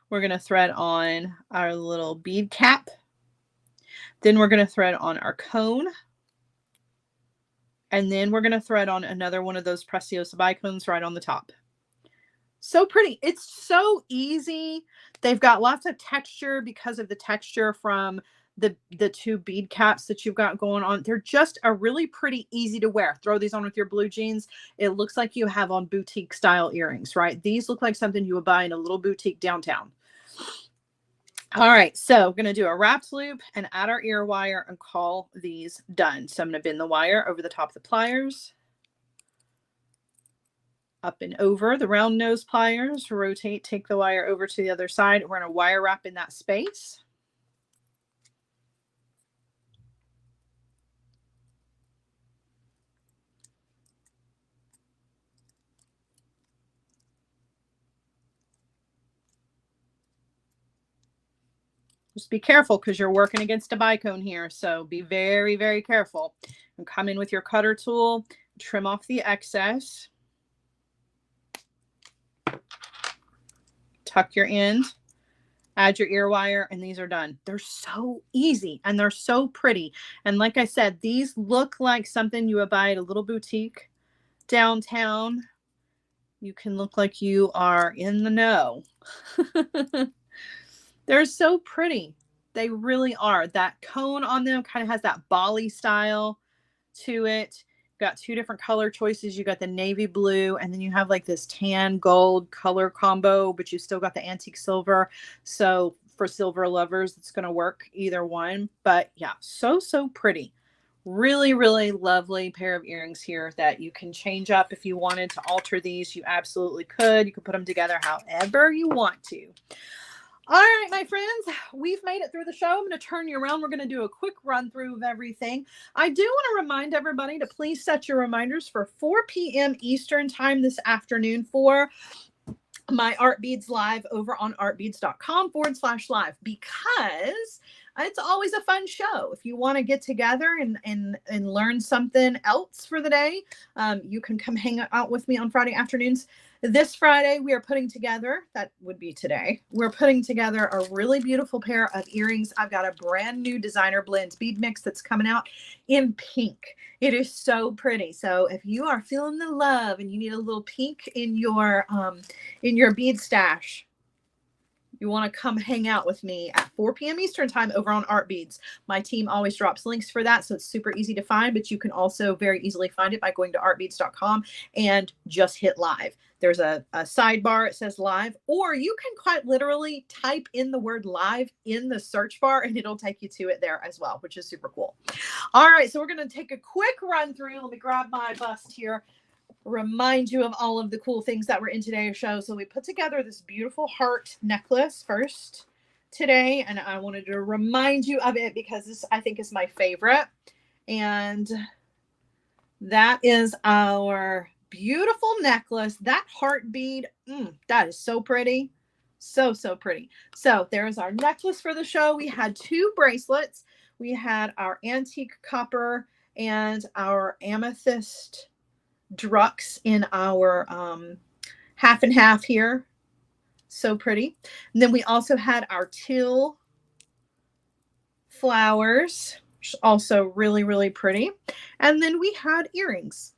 We're going to thread on our little bead cap. Then we're going to thread on our cone. And then we're going to thread on another one of those Preciosa bicones right on the top. So pretty. It's so easy. They've got lots of texture because of the texture from the 2 bead caps that you've got going on. They're just a really pretty, easy to wear. Throw these on with your blue jeans. It looks like you have on boutique style earrings, right? These look like something you would buy in a little boutique downtown. All right, so we're going to do a wrapped loop and add our ear wire and call these done. So I'm going to bend the wire over the top of the pliers, up and over the round nose pliers, rotate, take the wire over to the other side. We're going to wire wrap in that space. Just be careful because you're working against a bicone here. So be very, very careful. And come in with your cutter tool, trim off the excess. Tuck your end, add your ear wire, and these are done. They're so easy and they're so pretty. And like I said, these look like something you would buy at a little boutique downtown. You can look like you are in the know. They're so pretty. They really are. That cone on them kind of has that Bali style to it. Got 2 different color choices. You got the navy blue, and then you have like this tan gold color combo, but you still got the antique silver. So for silver lovers, it's going to work either one. But yeah, so, so pretty. Really, really lovely pair of earrings here that you can change up. If you wanted to alter these, you absolutely could. You could put them together however you want to. All right, my friends, we've made it through the show. I'm going to turn you around. We're going to do a quick run through of everything. I do want to remind everybody to please set your reminders for 4 p.m. Eastern time this afternoon for my Art Beads Live over on artbeads.com/live, because it's always a fun show. If you want to get together and learn something else for the day, you can come hang out with me on Friday afternoons. This Friday, we are putting together, that would be today, we're putting together a really beautiful pair of earrings. I've got a brand new designer blend bead mix that's coming out in pink. It is so pretty. So if you are feeling the love and you need a little pink in your bead stash, you want to come hang out with me at 4 p.m. Eastern time over on Art Beads. My team always drops links for that, so it's super easy to find, but you can also very easily find it by going to artbeads.com and just hit live. There's a sidebar, it says live, or you can quite literally type in the word live in the search bar and it'll take you to it there as well, which is super cool. All right, so we're going to take a quick run through. Let me grab my bust here. Remind you of all of the cool things that were in today's show. So we put together this beautiful heart necklace first today, and I wanted to remind you of it because this, I think, is my favorite. And that is our beautiful necklace. That heart bead, that is so pretty. So pretty. So there's our necklace for the show. We had 2 bracelets. We had our antique copper and our amethyst drucks in our half and half here. So pretty. And then we also had our teal flowers, which is also really pretty. And then we had earrings.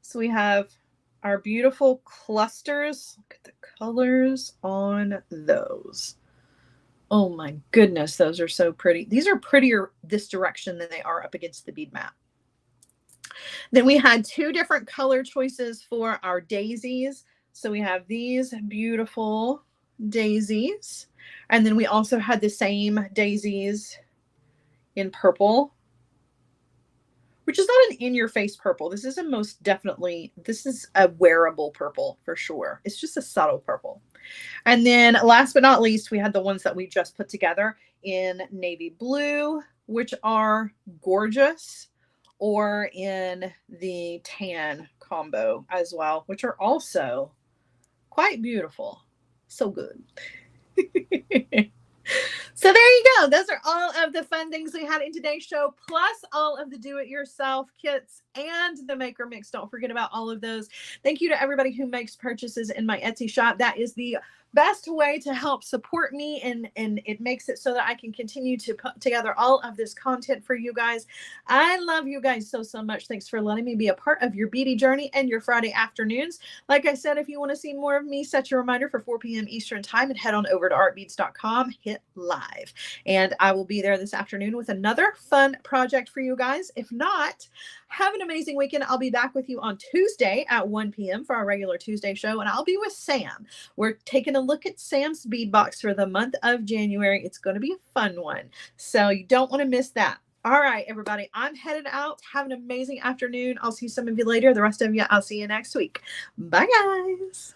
So we have our beautiful clusters. Look at the colors on those. Oh my goodness, those are so pretty. These are prettier this direction than they are up against the bead mat. Then we had 2 different color choices for our daisies. So we have these beautiful daisies. And then we also had the same daisies in purple, which is not an in-your-face purple. This is this is a wearable purple for sure. It's just a subtle purple. And then last but not least, we had the ones that we just put together in navy blue, which are gorgeous, or in the tan combo as well, which are also quite beautiful. So good. So there you go. Those are all of the fun things we had in today's show, plus all of the do-it-yourself kits and the maker mix. Don't forget about all of those. Thank you to everybody who makes purchases in my Etsy shop. That is the best way to help support me, and it makes it so that I can continue to put together all of this content for you guys. I love you guys so much. Thanks for letting me be a part of your beady journey and your Friday afternoons. Like I said, if you want to see more of me, set your reminder for 4 p.m. Eastern time and head on over to artbeads.com, hit live, and I will be there this afternoon with another fun project for you guys. If not, have an amazing weekend. I'll be back with you on Tuesday at 1 p.m. for our regular Tuesday show, and I'll be with Sam. We're taking a look at Sam's bead box for the month of January. It's going to be a fun one, so you don't want to miss that. All right, everybody, I'm headed out. Have an amazing afternoon. I'll see some of you later. The rest of you, I'll see you next week. Bye, guys.